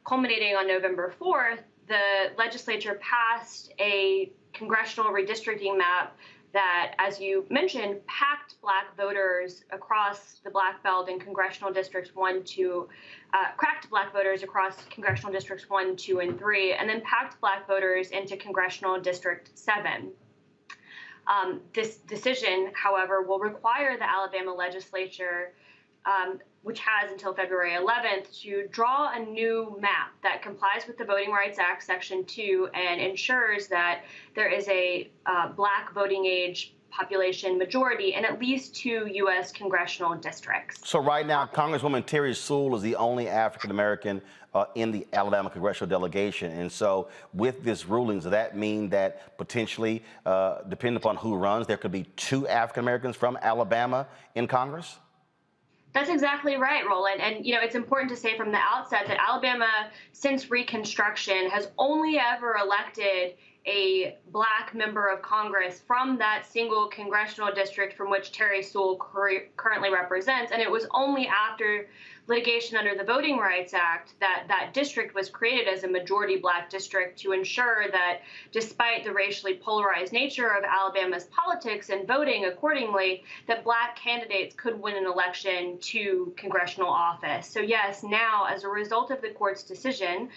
culminating on November 4th, the legislature passed a congressional redistricting map that, as you mentioned, packed black voters across the Black Belt in congressional districts 1, 2, cracked black voters across congressional districts 1, 2, and 3, and then packed black voters into congressional district 7. This decision, however, will require the Alabama legislature, which has until February 11th, to draw a new map that complies with the Voting Rights Act, Section 2, and ensures that there is a black voting age population majority in at least 2 U.S. congressional districts. So right now, Congresswoman Terry Sewell is the only African-American in the Alabama congressional delegation. And so with this ruling, does that mean that potentially, depending upon who runs, there could be 2 African-Americans from Alabama in Congress? That's exactly right, Roland. And, it's important to say from the outset that Alabama, since Reconstruction, has only ever elected a Black member of Congress from that single congressional district from which Terry Sewell currently represents. And it was only after litigation under the Voting Rights Act that that district was created as a majority Black district to ensure that despite the racially polarized nature of Alabama's politics and voting accordingly, that Black candidates could win an election to congressional office. So yes, now as a result of the court's decision,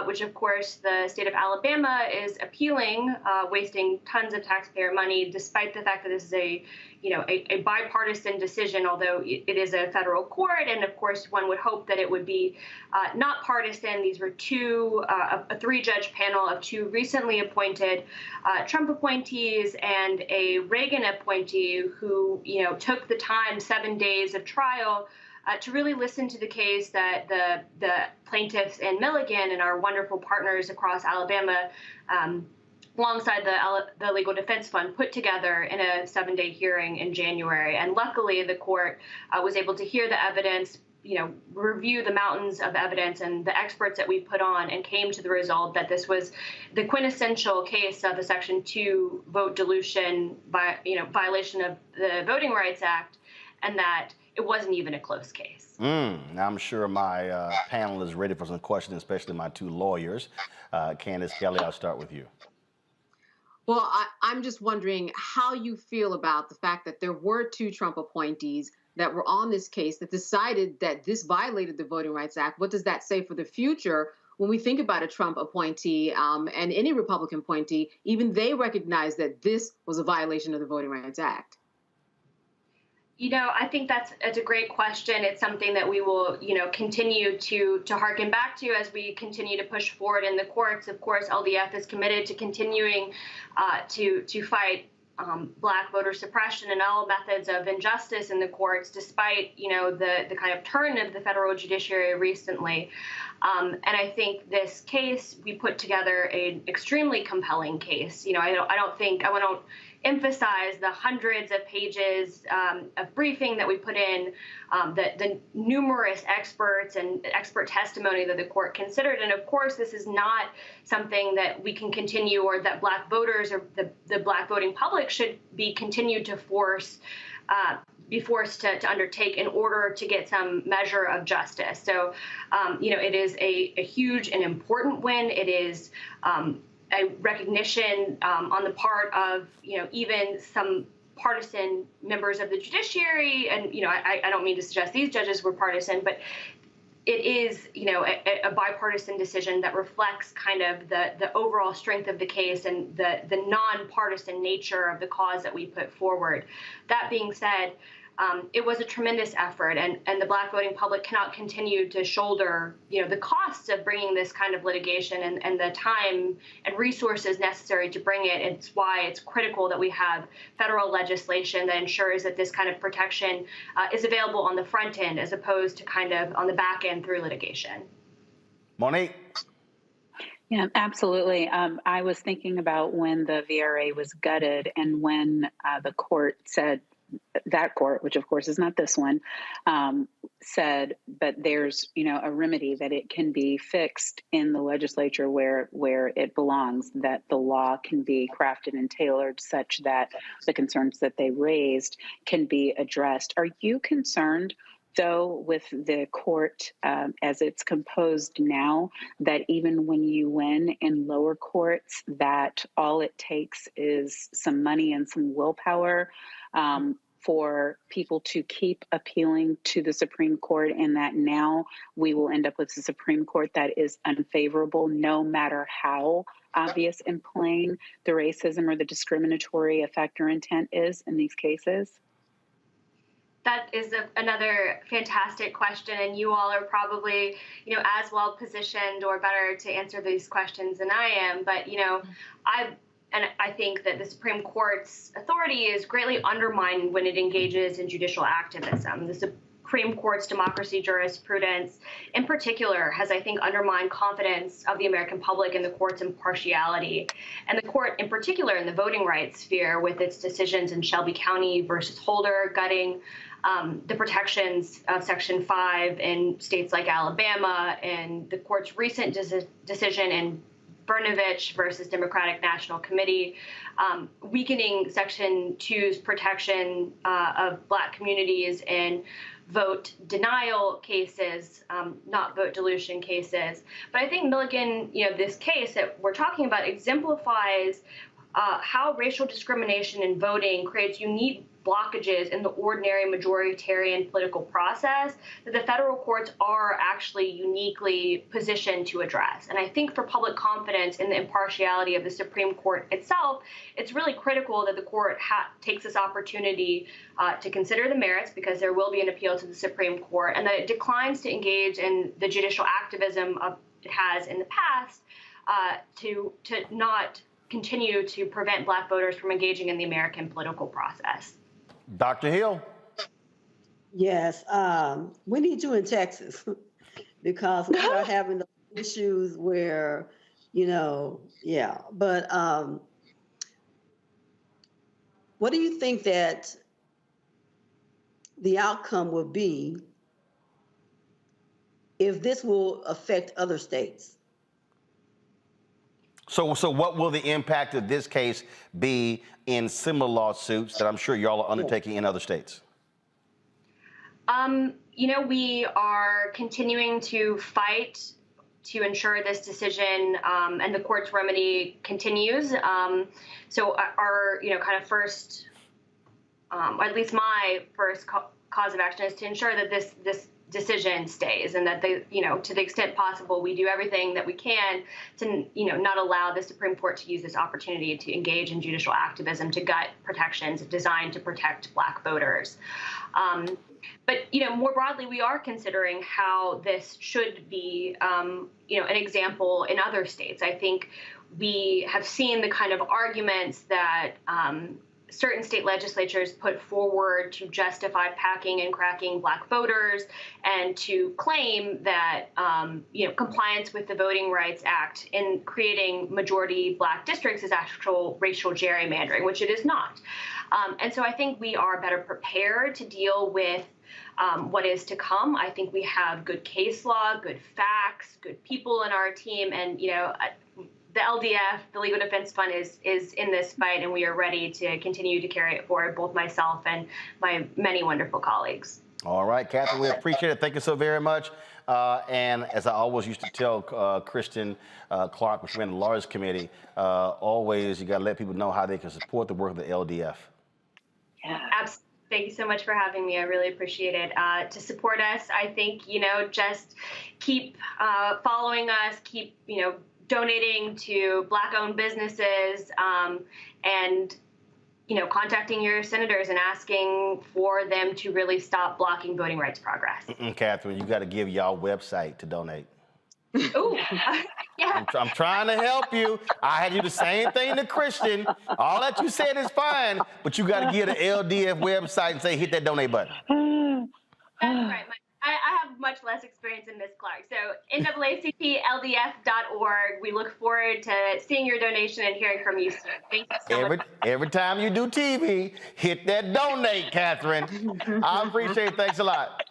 which of course the state of Alabama is appealing, wasting tons of taxpayer money, despite the fact that this is a bipartisan decision, although it is a federal court, and of course one would hope that it would be not partisan. These were a three-judge panel of two recently appointed Trump appointees and a Reagan appointee who took the time, 7 days of trial, to really listen to the case that the plaintiffs in Milligan and our wonderful partners across Alabama, alongside the Legal Defense Fund, put together in a 7-day hearing in January. And luckily, the court was able to hear the evidence, review the mountains of evidence and the experts that we put on, and came to the result that this was the quintessential case of a Section 2 vote dilution violation of the Voting Rights Act, and that it wasn't even a close case. Now I'm sure my panel is ready for some questions, especially my two lawyers. Candace Kelly, I'll start with you. Well, I'm just wondering how you feel about the fact that there were two Trump appointees that were on this case that decided that this violated the Voting Rights Act. What does that say for the future when we think about a Trump appointee and any Republican appointee? Even they recognize that this was a violation of the Voting Rights Act. I think it's a great question. It's something that we will, continue to harken back to as we continue to push forward in the courts. Of course, LDF is committed to continuing to fight Black voter suppression and all methods of injustice in the courts, despite, the kind of turn of the federal judiciary recently. And I think this case, we put together an extremely compelling case. I don't emphasize the hundreds of pages of briefing that we put in, the numerous experts and expert testimony that the court considered. And of course, this is not something that we can continue, or that Black voters or the Black voting public should be continued to be forced to undertake in order to get some measure of justice. So, it is a huge and important win. It is a recognition on the part of, even some partisan members of the judiciary. And, I don't mean to suggest these judges were partisan, but it is, a bipartisan decision that reflects kind of the overall strength of the case and the nonpartisan nature of the cause that we put forward. That being said, it was a tremendous effort, and the Black voting public cannot continue to shoulder, the costs of bringing this kind of litigation and the time and resources necessary to bring it. It's why it's critical that we have federal legislation that ensures that this kind of protection is available on the front end as opposed to kind of on the back end through litigation. Monique? Yeah, absolutely. I was thinking about when the VRA was gutted and when the court said, that court, which of course is not this one, said that there's, a remedy, that it can be fixed in the legislature where it belongs, that the law can be crafted and tailored such that the concerns that they raised can be addressed. Are you concerned, though, with the court as it's composed now, that even when you win in lower courts, that all it takes is some money and some willpower for people to keep appealing to the Supreme Court, and that now we will end up with a Supreme Court that is unfavorable, no matter how obvious and plain the racism or the discriminatory effect or intent is in these cases? That is another fantastic question, and you all are probably, as well positioned or better to answer these questions than I am. But, I think that the Supreme Court's authority is greatly undermined when it engages in judicial activism. The Supreme Court's democracy jurisprudence, in particular, has, I think, undermined confidence of the American public in the court's impartiality. And the court, in particular, in the voting rights sphere, with its decisions in Shelby County versus Holder, gutting the protections of Section 5 in states like Alabama, and the court's recent decision in Brnovich versus Democratic National Committee, weakening Section 2's protection of Black communities in vote denial cases, not vote dilution cases. But I think Milligan, this case that we're talking about exemplifies how racial discrimination in voting creates unique blockages in the ordinary majoritarian political process that the federal courts are actually uniquely positioned to address. And I think for public confidence in the impartiality of the Supreme Court itself, it's really critical that the court takes this opportunity to consider the merits, because there will be an appeal to the Supreme Court, and that it declines to engage in the judicial activism it has in the past to not continue to prevent Black voters from engaging in the American political process. Dr. Hill. Yes, we need you in Texas because we are having the issues where, yeah. But what do you think that the outcome will be if this will affect other states? So what will the impact of this case be in similar lawsuits that I'm sure y'all are undertaking in other states? We are continuing to fight to ensure this decision and the court's remedy continues. So our, kind of first, at least my first cause of action is to ensure that this decision stays, and that to the extent possible, we do everything that we can to, not allow the Supreme Court to use this opportunity to engage in judicial activism to gut protections designed to protect Black voters. But, more broadly, we are considering how this should be, an example in other states. I think we have seen the kind of arguments that certain state legislatures put forward to justify packing and cracking Black voters, and to claim that, compliance with the Voting Rights Act in creating majority Black districts is actual racial gerrymandering, which it is not. And so I think we are better prepared to deal with what is to come. I think we have good case law, good facts, good people in our team, and, the LDF, the Legal Defense Fund, is in this fight, and we are ready to continue to carry it forward, both myself and my many wonderful colleagues. All right, Catherine, we appreciate it. Thank you so very much. And as I always used to tell Kristen Clark, which ran the Lawyers Committee, always you got to let people know how they can support the work of the LDF. Yeah. Absolutely. Thank you so much for having me. I really appreciate it. To support us, I think, just keep following us, keep, donating to Black-owned businesses, and, contacting your senators and asking for them to really stop blocking voting rights progress. Catherine, you got to give y'all website to donate. Ooh, yeah. I'm trying to help you. I had you the same thing to Christian. All that you said is fine, but you got to give the LDF website and say, hit that donate button. That's right. I have much less experience than Ms. Clark. So NAACPLDF.org. We look forward to seeing your donation and hearing from you soon. Thank you so much. Every time you do TV, hit that donate, Catherine. I appreciate it. Thanks a lot.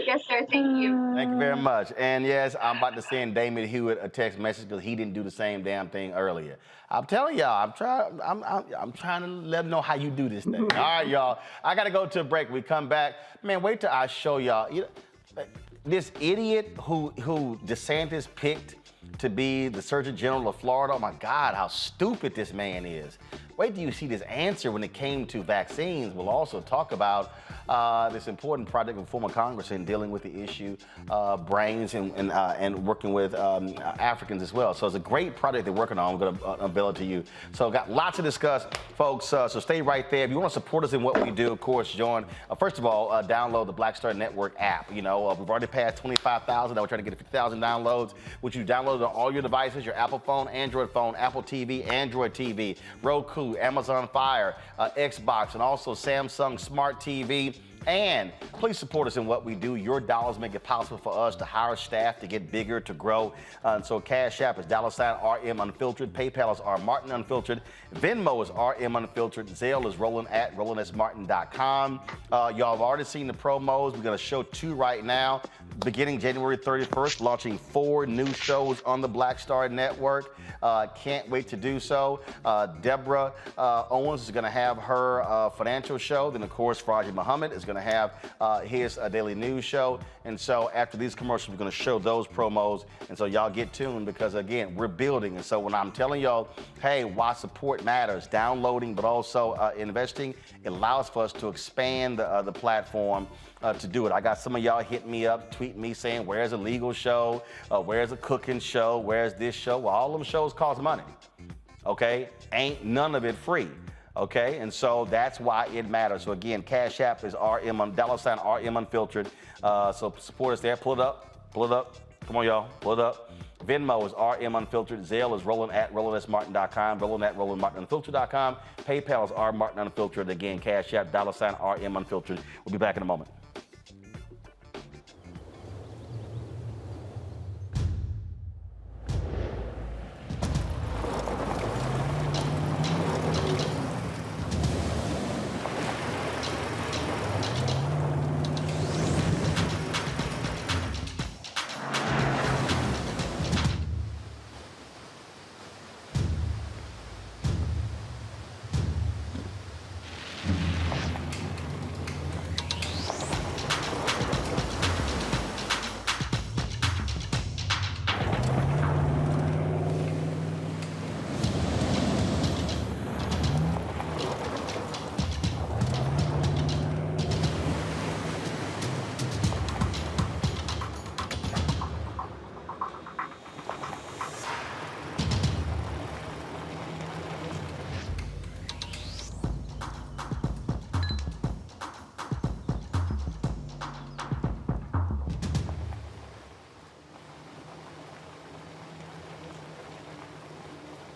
Yes, sir. Thank you. Thank you very much. And yes, I'm about to send Damon Hewitt a text message because he didn't do the same damn thing earlier. I'm telling y'all, I'm trying to let them know how you do this thing. All right, y'all. I got to go to a break. We come back. Man, wait till I show y'all. This idiot who DeSantis picked to be the Surgeon General of Florida. Oh my God, how stupid this man is. Wait till you see this answer when it came to vaccines. We'll also talk about this important project of former Congressman dealing with the issue brains and working with Africans as well. So it's a great project they're working on. I'm going to unveil it to you. So got lots to discuss, folks. So stay right there. If you want to support us in what we do, of course, join. First of all, download the Black Star Network app. We've already passed 25,000. Now we're trying to get to 50,000 downloads, which you download on all your devices, your Apple phone, Apple TV, Android TV, Roku, Amazon Fire, Xbox, and also Samsung Smart TV. And please support us in what we do. Your dollars make it possible for us to hire staff, to get bigger, to grow. And so Cash App is $RM Unfiltered. PayPal is R Martin Unfiltered. Venmo is RM Unfiltered. Zelle is Roland at RolandSMartin.com. Y'all have already seen the promos. We're going to show 2 right now. Beginning January 31st, launching 4 new shows on the Black Star Network. Can't wait to do so. Deborah Owens is going to have her financial show. Then, of course, Faraji Muhammad is going to have his daily news show. And so after these commercials, we're going to show those promos. And so y'all get tuned because, again, we're building. And so when I'm telling y'all, hey, why support matters, downloading, but also investing, it allows for us to expand the platform to do it. I got some of y'all hitting me up, tweeting me saying, where's a legal show? Where's a cooking show? Where's this show? Well, all them shows cost money, okay? Ain't none of it free, okay? And so that's why it matters. So again, Cash App is RM Unfiltered. So support us there. Pull it up. Come on, y'all, pull it up. Venmo is RM Unfiltered. Zelle is Roland at RolandSMartin.com. Roland at RolandMartinUnfiltered.com. PayPal is R Martin Unfiltered. Again, Cash App, $RM Unfiltered. We'll be back in a moment.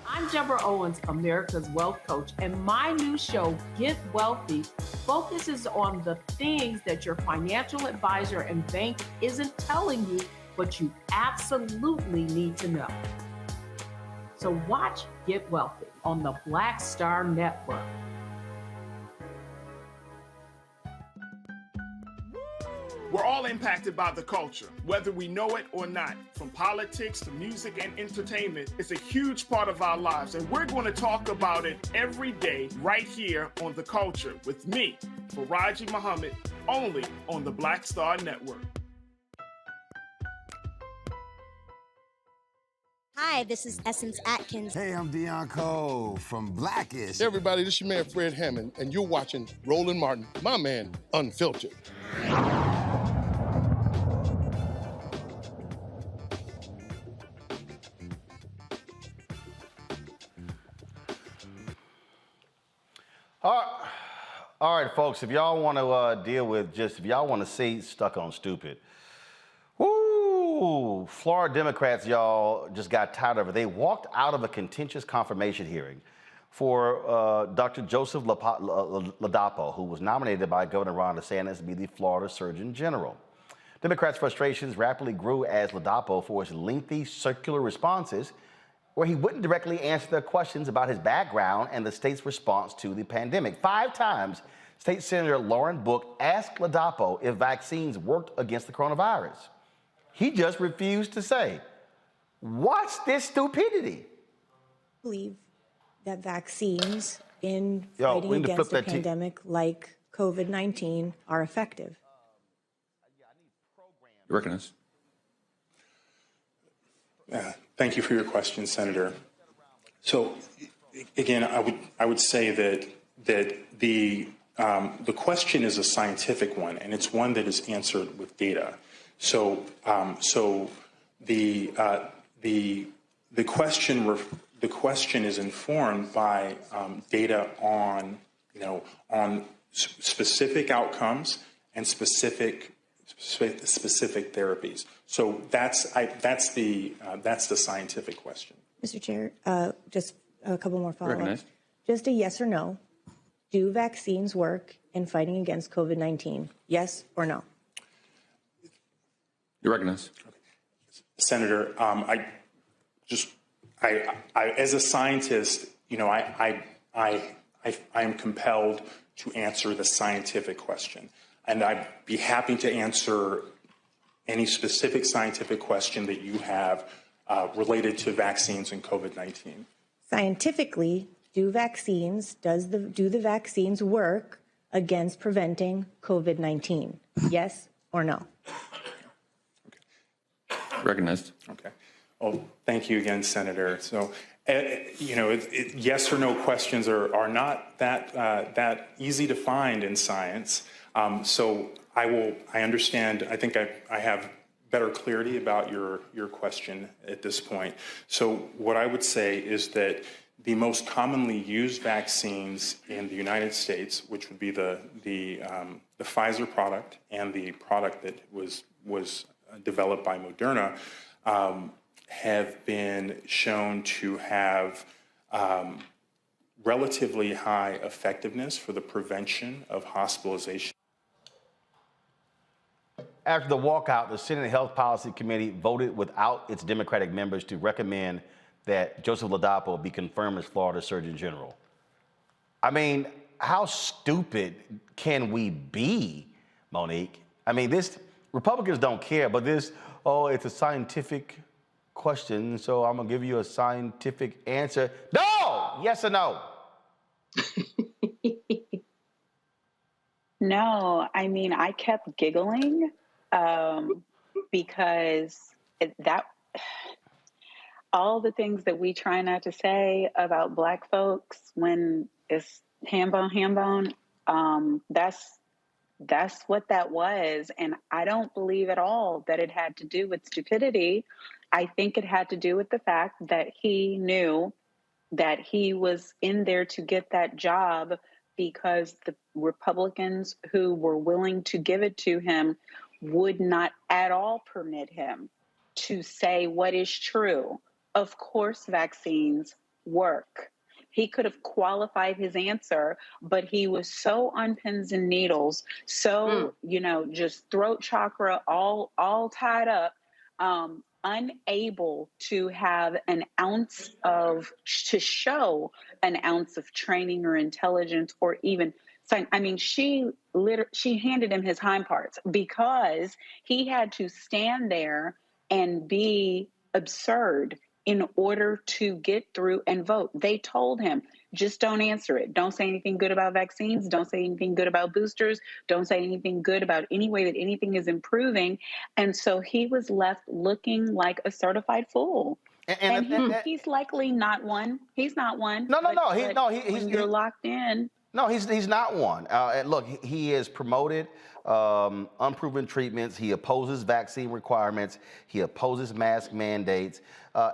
I'm Deborah Owens, America's Wealth Coach, and my new show, Get Wealthy, focuses on the things that your financial advisor and bank isn't telling you, but you absolutely need to know. So watch Get Wealthy on the Black Star Network. We're all impacted by the culture, whether we know it or not. From politics to music and entertainment, it's a huge part of our lives, and we're going to talk about it every day right here on The Culture with me, Faraji Muhammad, only on the Black Star Network. Hi, this is Essence Atkins. Hey, I'm Deion Cole from Blackish. Hey everybody, this is your man Fred Hammond, and you're watching Roland Martin, my man, Unfiltered. All right, folks, if y'all want to deal with if y'all want to see Stuck on Stupid, woo, Florida Democrats, y'all, just got tired of it. They walked out of a contentious confirmation hearing for Dr. Joseph Ladapo, who was nominated by Governor Ron DeSantis to be the Florida Surgeon General. Democrats' frustrations rapidly grew as Ladapo forced lengthy circular responses where he wouldn't directly answer their questions about his background and the state's response to the pandemic. 5 times, State Senator Lauren Book asked Ladapo if vaccines worked against the coronavirus. He just refused to say. What's this stupidity? I believe that vaccines in fighting against the pandemic like COVID-19 are effective. You recognize? Thank you for your question, Senator. So, again, I would say that the question is a scientific one, and it's one that is answered with data. So, the question is informed by data on specific outcomes and specific therapies. So that's the scientific question. Mr. Chair, just a couple more follow-ups. Just a yes or no. do vaccines work in fighting against COVID-19? Yes or no? You're recognized. Senator, I as a scientist, I am compelled to answer the scientific question, and I'd be happy to answer any specific scientific question that you have related to vaccines and COVID-19. Scientifically, do the vaccines work against preventing COVID-19? Yes or no? Recognized. Okay. Well, thank you again, Senator. So, yes or no questions are not that easy to find in science. So I understand. I think I have better clarity about your question at this point. So what I would say is that the most commonly used vaccines in the United States, which would be the Pfizer product and the product that was developed by Moderna, have been shown to have relatively high effectiveness for the prevention of hospitalization. After the walkout, the Senate Health Policy Committee voted without its Democratic members to recommend that Joseph Ladapo be confirmed as Florida Surgeon General. I mean, how stupid can we be, Monique? I mean, Republicans don't care, but it's a scientific question, so I'm gonna give you a scientific answer. No! Yes or no? No, I mean, I kept giggling because all the things that we try not to say about Black folks when it's ham bone, that's what that was. And I don't believe at all that it had to do with stupidity. I think it had to do with the fact that he knew that he was in there to get that job because the Republicans who were willing to give it to him would not at all permit him to say what is true. Of course, vaccines work. He could have qualified his answer, but he was so on pins and needles, so, just throat chakra all tied up, unable to have to show an ounce of training or intelligence or even, I mean, she handed him his hind parts because he had to stand there and be absurd in order to get through and vote. They told him, just don't answer it. Don't say anything good about vaccines. Don't say anything good about boosters. Don't say anything good about any way that anything is improving. And so he was left looking like a certified fool. He's likely not one. He's not one. You're locked in. No, he's not one. Look, he has promoted unproven treatments. He opposes vaccine requirements. He opposes mask mandates.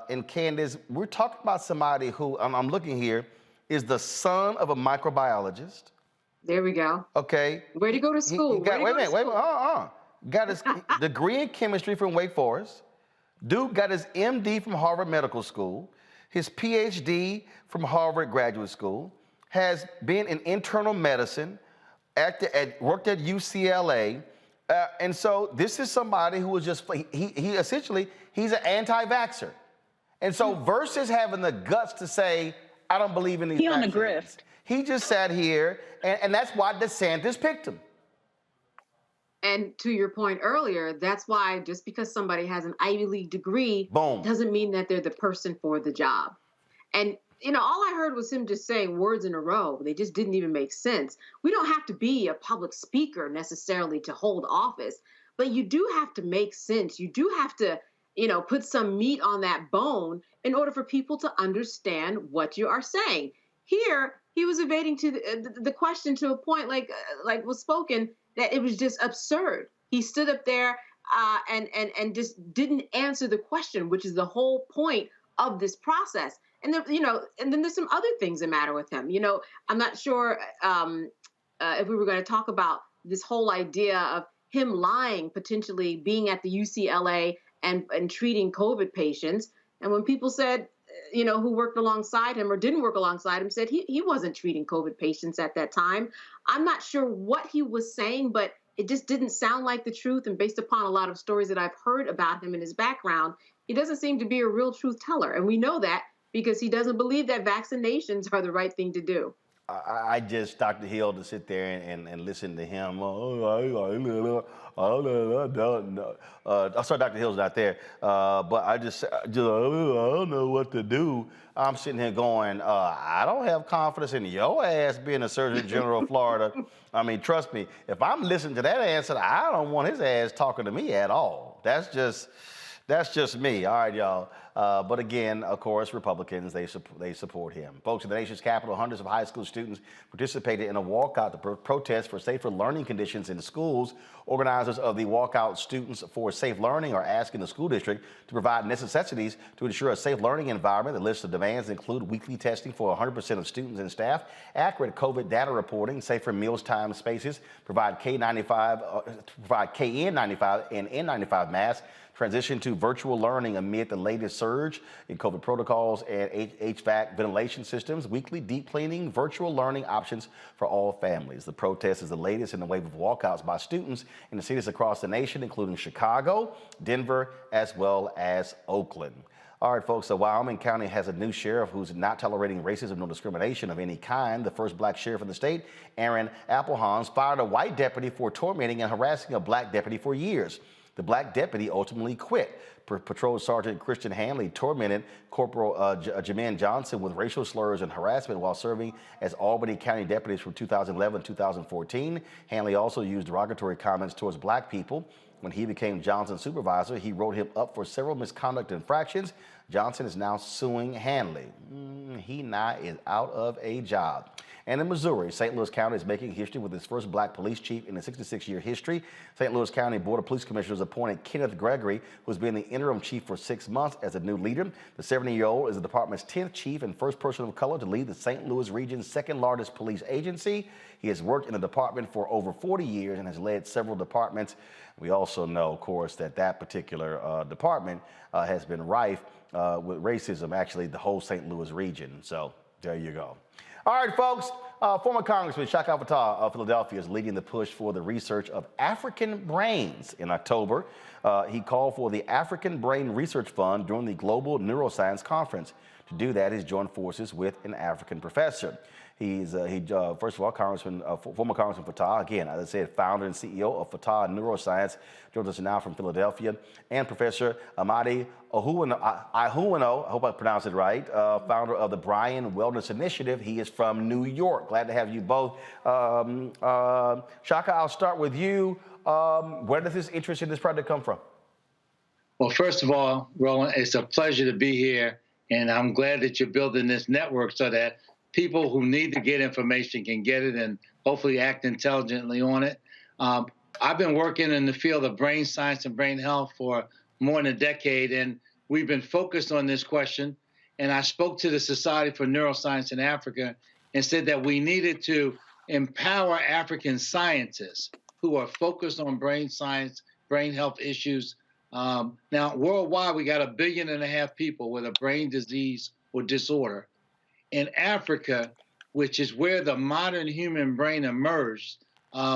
And Candace, we're talking about somebody who, I'm looking here, is the son of a microbiologist. There we go. Okay. Where'd he go to school? Wait a minute. Got his degree in chemistry from Wake Forest. Dude got his MD from Harvard Medical School, his PhD from Harvard Graduate School, has been in internal medicine, worked at UCLA, and so this is somebody who was just, he essentially, he's an anti-vaxxer. And so versus having the guts to say, I don't believe in these vaccines. He on the grift. He just sat here, and that's why DeSantis picked him. And to your point earlier, that's why just because somebody has an Ivy League degree doesn't mean that they're the person for the job. And all I heard was him just saying words in a row. They just didn't even make sense. We don't have to be a public speaker necessarily to hold office, but you do have to make sense. You do have to, put some meat on that bone in order for people to understand what you are saying. Here, he was evading to the question to a point like was spoken that it was just absurd. He stood up there and just didn't answer the question, which is the whole point of this process. And then, and then there's some other things that matter with him. I'm not sure if we were going to talk about this whole idea of him lying, potentially being at the UCLA and treating COVID patients. And when people said, who worked alongside him or didn't work alongside him said he wasn't treating COVID patients at that time. I'm not sure what he was saying, but it just didn't sound like the truth. And based upon a lot of stories that I've heard about him and his background, he doesn't seem to be a real truth teller. And we know that because he doesn't believe that vaccinations are the right thing to do. I just, Dr. Hill, to sit there and listen to him. Sorry, Dr. Hill's not there. But I don't know what to do. I'm sitting here going, I don't have confidence in your ass being a Surgeon General of Florida. I mean, trust me, if I'm listening to that answer, I don't want his ass talking to me at all. That's just me. All right, y'all. But again, of course, Republicans, they support him. Folks, in the nation's capital, hundreds of high school students participated in a walkout to protest for safer learning conditions in schools. Organizers of the Walkout Students for Safe Learning are asking the school district to provide necessities to ensure a safe learning environment. The list of demands include weekly testing for 100% of students and staff, accurate COVID data reporting, safer mealtime spaces, provide KN95 and N95 masks, transition to virtual learning amid the latest surge in COVID protocols and HVAC ventilation systems, weekly deep cleaning, virtual learning options for all families. The protest is the latest in the wave of walkouts by students in the cities across the nation, including Chicago, Denver, as well as Oakland. All right, folks, so Wyoming County has a new sheriff who's not tolerating racism nor discrimination of any kind. The first black sheriff in the state, Aaron Applehans, fired a white deputy for tormenting and harassing a black deputy for years. The black deputy ultimately quit. Patrol Sergeant Christian Hanley tormented Corporal Jamin Johnson with racial slurs and harassment while serving as Albany County deputies from 2011 to 2014. Hanley also used derogatory comments towards black people. When he became Johnson's supervisor, he wrote him up for several misconduct infractions. Johnson is now suing Hanley. He now is out of a job. And in Missouri, St. Louis County is making history with its first black police chief in a 66-year history. St. Louis County Board of Police Commissioners appointed Kenneth Gregory, who's been the interim chief for 6 months, as a new leader. The 70-year-old is the department's 10th chief and first person of color to lead the St. Louis region's second largest police agency. He has worked in the department for over 40 years and has led several departments. We also know, of course, that particular department has been rife with racism, actually the whole St. Louis region. So there you go. All right, folks, former Congressman Shaka Fattah of Philadelphia is leading the push for the research of African brains. In October, he called for the African Brain Research Fund during the Global Neuroscience Conference. To do that, he's joined forces with an African professor. First of all, former Congressman Fattah, again, as I said, founder and CEO of Fattah Neuroscience, joins us now from Philadelphia, and Professor Amadi Ahuwano, I hope I pronounced it right, founder of the Bryan Wellness Initiative. He is from New York. Glad to have you both. Shaka, I'll start with you. Where does this interest in this project come from? Well, first of all, Roland, it's a pleasure to be here, and I'm glad that you're building this network so that people who need to get information can get it and hopefully act intelligently on it. I've been working in the field of brain science and brain health for more than a decade, and we've been focused on this question. And I spoke to the Society for Neuroscience in Africa and said that we needed to empower African scientists who are focused on brain science, brain health issues. Now, worldwide, we got 1.5 billion people with a brain disease or disorder. In Africa, which is where the modern human brain emerged,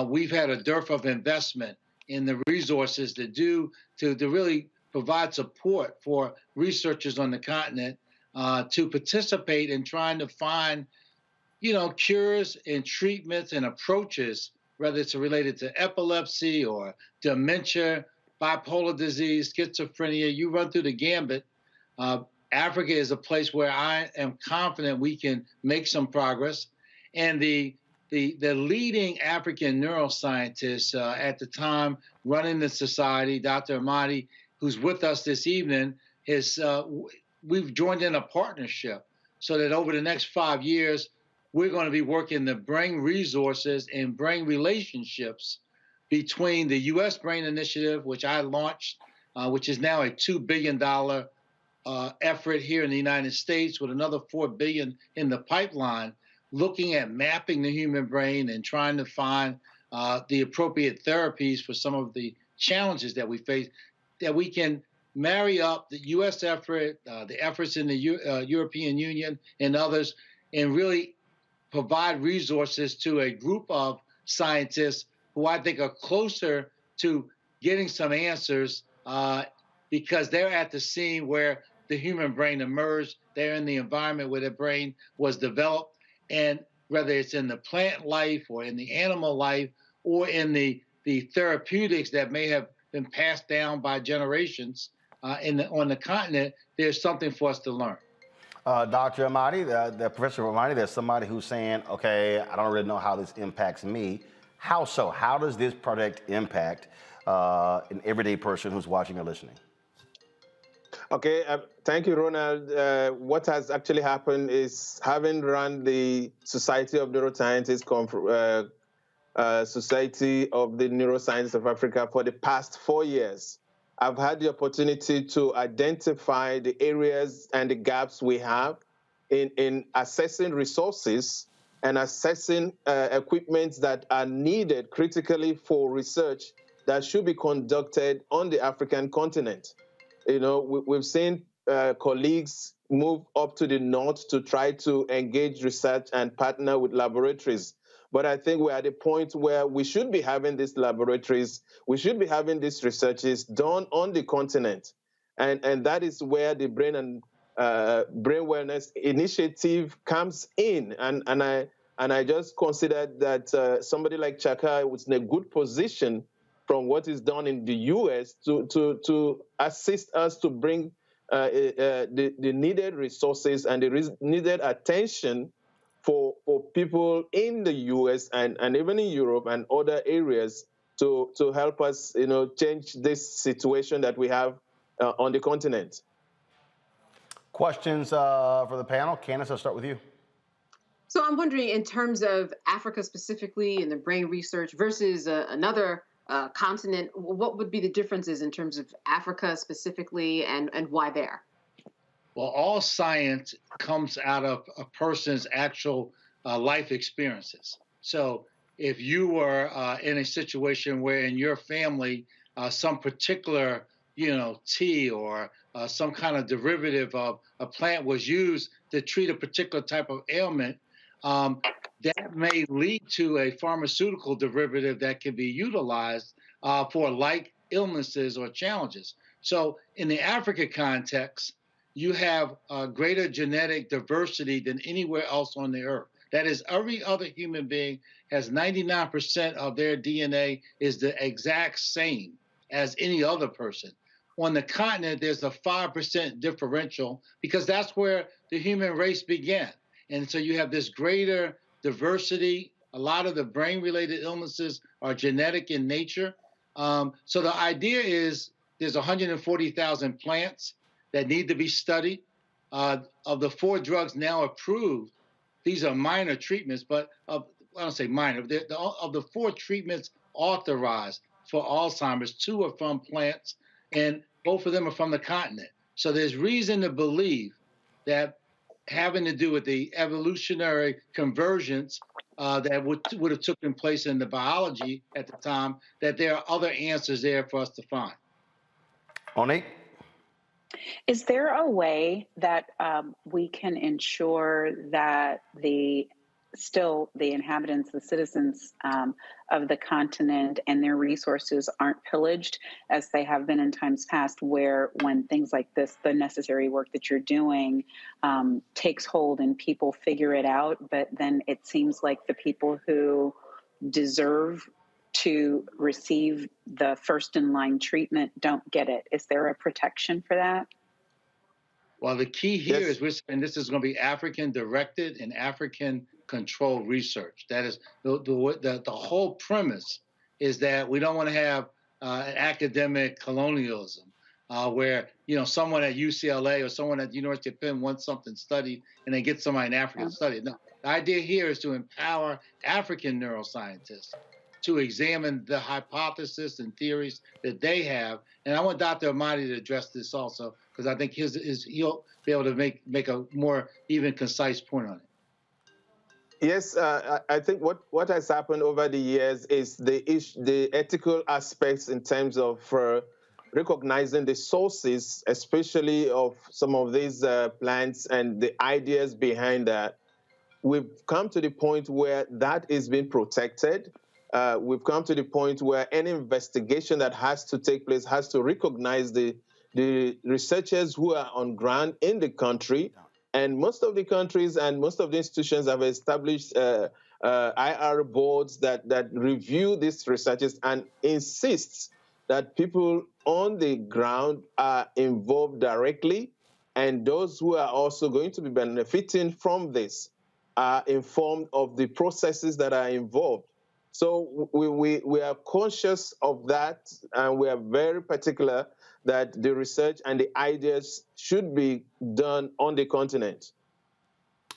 we've had a dearth of investment in the resources to really provide support for researchers on the continent to participate in trying to find, cures and treatments and approaches, whether it's related to epilepsy or dementia, bipolar disease, schizophrenia. You run through the gambit. Africa is a place where I am confident we can make some progress. And the leading African neuroscientist at the time running the society, Dr. Amadi, who's with us this evening, we've joined in a partnership so that over the next 5 years, we're going to be working to bring resources and bring relationships between the U.S. Brain Initiative, which I launched, which is now a $2 billion effort here in the United States, with another $4 billion in the pipeline, looking at mapping the human brain and trying to find the appropriate therapies for some of the challenges that we face, that we can marry up the U.S. effort, the efforts in the European Union and others, and really provide resources to a group of scientists who I think are closer to getting some answers because they're at the scene where the human brain emerged. They're in the environment where the brain was developed. And whether it's in the plant life or in the animal life or in the therapeutics that may have been passed down by generations on the continent, there's something for us to learn. Dr. Amadi, the Professor Amadi, there's somebody who's saying, okay, I don't really know how this impacts me. How so? How does this project impact an everyday person who's watching or listening? Okay, thank you, Ronald. What has actually happened is, having run the Society of Neuroscientists Society of the Neuroscience of Africa for the past 4 years, I've had the opportunity to identify the areas and the gaps we have in assessing resources and assessing equipment that are needed critically for research that should be conducted on the African continent. You know, we've seen colleagues move up to the north to try to engage research and partner with laboratories. But I think we're at a point where we should be having these laboratories, we should be having these researches done on the continent. And that is where the Brain and Brain Wellness Initiative comes in. And I just considered that somebody like Chaka was in a good position from what is done in the US to assist us to bring the needed resources and the needed attention for people in the US and even in Europe and other areas to help us, you know, change this situation that we have on the continent. Questions for the panel? Candace, I'll start with you. So I'm wondering, in terms of Africa specifically and the brain research versus another continent, what would be the differences in terms of Africa specifically, and why there? Well, all science comes out of a person's actual life experiences. So if you were in a situation where in your family some particular, tea or some kind of derivative of a plant was used to treat a particular type of ailment, that may lead to a pharmaceutical derivative that can be utilized for like illnesses or challenges. So in the Africa context, you have greater genetic diversity than anywhere else on the earth. That is, every other human being has 99% of their DNA is the exact same as any other person. On the continent, there's a 5% differential because that's where the human race began. And so you have this greater diversity. A lot of the brain-related illnesses are genetic in nature. So the idea is there's 140,000 plants that need to be studied. Of the 4 drugs now approved, these are minor treatments, but I don't say minor. Of the 4 treatments authorized for Alzheimer's, 2 are from plants, and both of them are from the continent. So there's reason to believe that having to do with the evolutionary convergence that would have taken place in the biology at the time, that there are other answers there for us to find. Monique? Is there a way that we can ensure that the inhabitants, the citizens of the continent and their resources aren't pillaged as they have been in times past, where when things like this, the necessary work that you're doing takes hold and people figure it out, but then it seems like the people who deserve to receive the first in line treatment don't get it? Is there a protection for that? Well, the key here is, and this is going to be African directed and African controlled research. That is the whole premise is that we don't want to have an academic colonialism where, someone at UCLA or someone at the University of Penn wants something studied and they get somebody in Africa to study it. No, the idea here is to empower African neuroscientists to examine the hypothesis and theories that they have. And I want Dr. Amadi to address this also, because I think he'll be able to make a more even concise point on it. Yes, I think what has happened over the years is the ethical aspects in terms of recognizing the sources, especially of some of these plans and the ideas behind that, we've come to the point where that is being protected. We've come to the point where any investigation that has to take place has to recognize the researchers who are on ground in the country. And most of the countries and most of the institutions have established IR boards that review these researches and insists that people on the ground are involved directly, and those who are also going to be benefiting from this are informed of the processes that are involved. So we are conscious of that, and we are very particular that the research and the ideas should be done on the continent.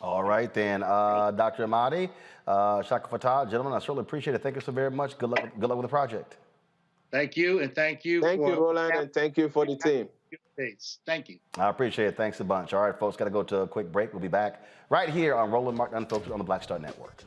All right, then. Dr. Ahmadi, Shaka Fatah, gentlemen, I certainly appreciate it. Thank you so very much. Good luck with the project. Thank you, and thank you. Thank you, Roland, and thank you for the team. Thank you. I appreciate it. Thanks a bunch. All right, folks, got to go to a quick break. We'll be back right here on Roland Martin Unfiltered on the Black Star Network.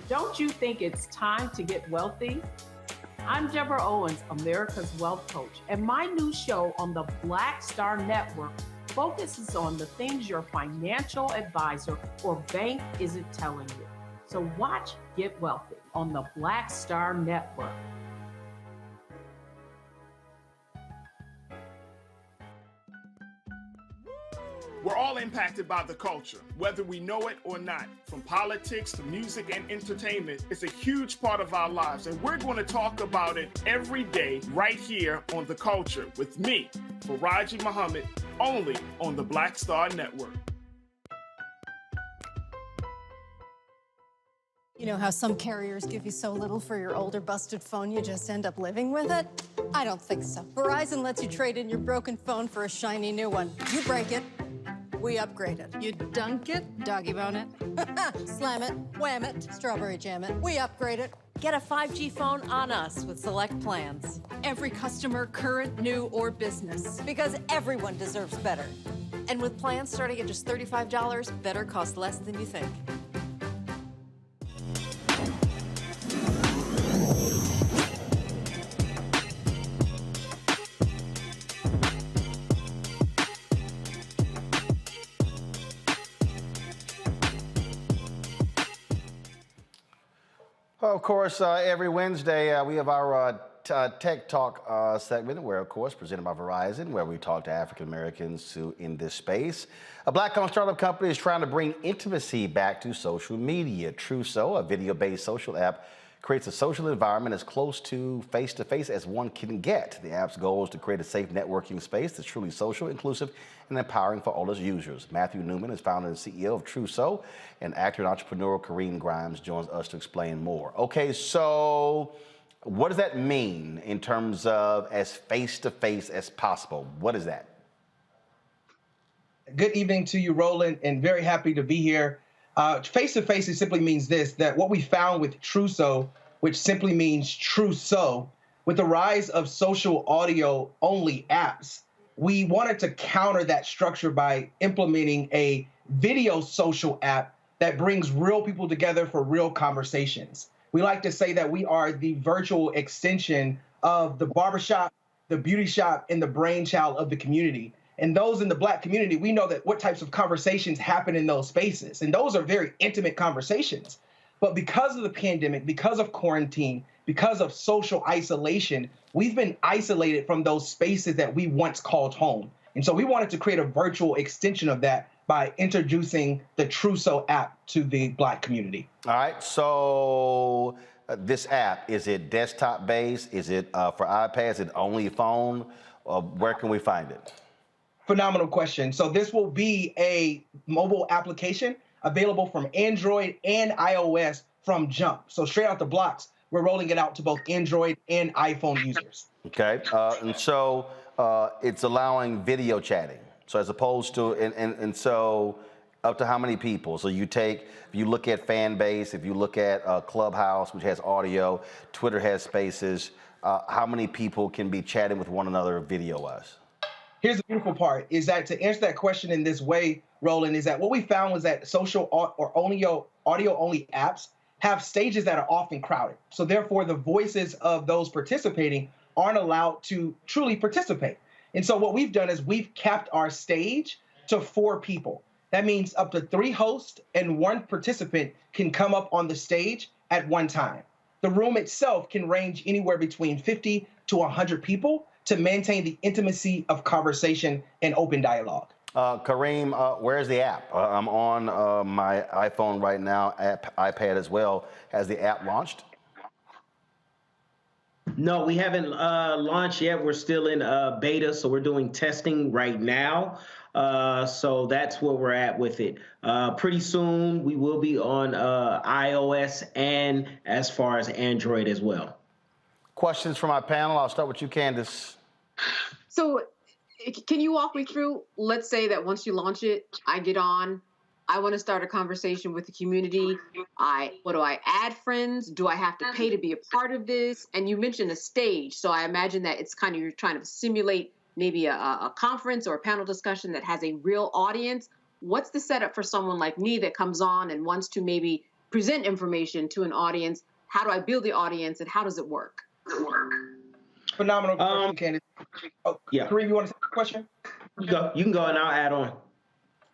Don't you think it's time to get wealthy? I'm Deborah Owens, America's Wealth Coach, and my new show on the Black Star Network focuses on the things your financial advisor or bank isn't telling you. So watch Get Wealthy on the Black Star Network. We're all impacted by the culture, whether we know it or not. From politics to music and entertainment, it's a huge part of our lives, and we're going to talk about it every day right here on The Culture with me, Faraji Muhammad, only on the Black Star Network. You know how some carriers give you so little for your older busted phone you just end up living with it? I don't think so. Verizon lets you trade in your broken phone for a shiny new one. You break it, we upgrade it. You dunk it, doggy bone it, slam it, wham it, strawberry jam it. We upgrade it. Get a 5G phone on us with select plans. Every customer, current, new, or business. Because everyone deserves better. And with plans starting at just $35, better costs less than you think. Of course, every Wednesday we have our Tech Talk segment, where, of course, presented by Verizon, where we talk to African Americans in this space. A Black-owned startup company is trying to bring intimacy back to social media. Truso, a video-based social app, creates a social environment as close to face-to-face as one can get. The app's goal is to create a safe networking space that's truly social, inclusive, and empowering for all its users. Matthew Newman is founder and CEO of Truso, and actor and entrepreneur Kareem Grimes joins us to explain more. Okay, so what does that mean in terms of as face-to-face as possible? What is that? Good evening to you, Roland, and very happy to be here. Face-to-face, it simply means this, that what we found with Truso, which simply means Truso, with the rise of social audio-only apps, we wanted to counter that structure by implementing a video social app that brings real people together for real conversations. We like to say that we are the virtual extension of the barbershop, the beauty shop, and the brainchild of the community. And those in the Black community, we know that what types of conversations happen in those spaces. And those are very intimate conversations. But because of the pandemic, because of quarantine, because of social isolation, we've been isolated from those spaces that we once called home. And so we wanted to create a virtual extension of that by introducing the Truso app to the Black community. All right, so this app, is it desktop based? Is it for iPads? Is it only phone? Where can we find it? Phenomenal question. So this will be a mobile application available from Android and iOS from jump. So straight out the blocks, we're rolling it out to both Android and iPhone users. Okay, and so it's allowing video chatting. So as opposed to, and so up to how many people? So you take, if you look at fan base, if you look at Clubhouse, which has audio, Twitter has spaces, how many people can be chatting with one another video-wise? Here's the beautiful part, is that to answer that question in this way, Roland, is that what we found was that social or audio-only apps have stages that are often crowded. So therefore, the voices of those participating aren't allowed to truly participate. And so what we've done is we've capped our stage to 4 people. That means up to 3 hosts and 1 participant can come up on the stage at one time. The room itself can range anywhere between 50 to 100 people to maintain the intimacy of conversation and open dialogue. Kareem, where's the app? I'm on my iPhone right now, iPad as well. Has the app launched? No, we haven't launched yet. We're still in beta, so we're doing testing right now. So that's where we're at with it. Pretty soon, we will be on iOS and as far as Android as well. Questions from our panel. I'll start with you, Candace. So can you walk me through, let's say that once you launch it, I get on, I want to start a conversation with the community. What do I add friends? Do I have to pay to be a part of this? And you mentioned a stage. So I imagine that it's kind of, you're trying to simulate maybe a conference or a panel discussion that has a real audience. What's the setup for someone like me that comes on and wants to maybe present information to an audience? How do I build the audience and how does it work? Phenomenal question, Candace. Oh, yeah. Kareem, you want to say a question? You can go and I'll add on.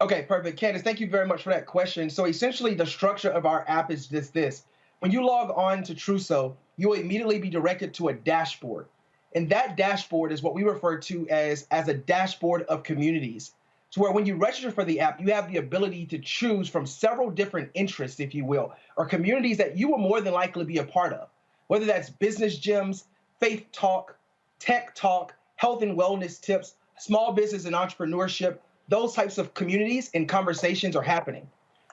Okay, perfect. Candace, thank you very much for that question. So essentially the structure of our app is just this. When you log on to Truso, you will immediately be directed to a dashboard. And that dashboard is what we refer to as a dashboard of communities. So where when you register for the app, you have the ability to choose from several different interests, if you will, or communities that you will more than likely be a part of, whether that's business gyms, faith talk, tech talk, health and wellness tips, small business and entrepreneurship. Those types of communities and conversations are happening.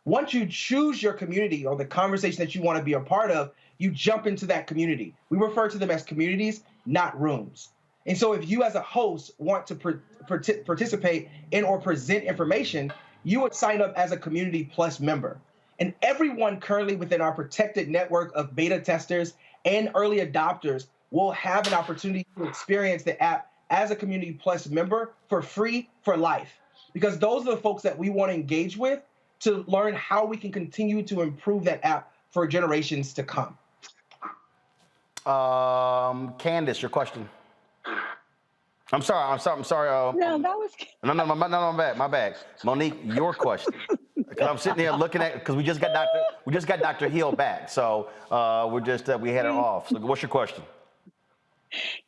Once you choose your community or the conversation that you want to be a part of, you jump into that community. We refer to them as communities, not rooms. And so if you as a host want to participate in or present information, you would sign up as a Community Plus member. And everyone currently within our protected network of beta testers and early adopters will have an opportunity to experience the app as a Community Plus member for free for life. Because those are the folks that we want to engage with to learn how we can continue to improve that app for generations to come. Candace, your question. I'm sorry. No, that was. No, my bad. Monique, your question. Because I'm sitting here looking at, because we just got Dr. Hill back, so we had her off. So what's your question?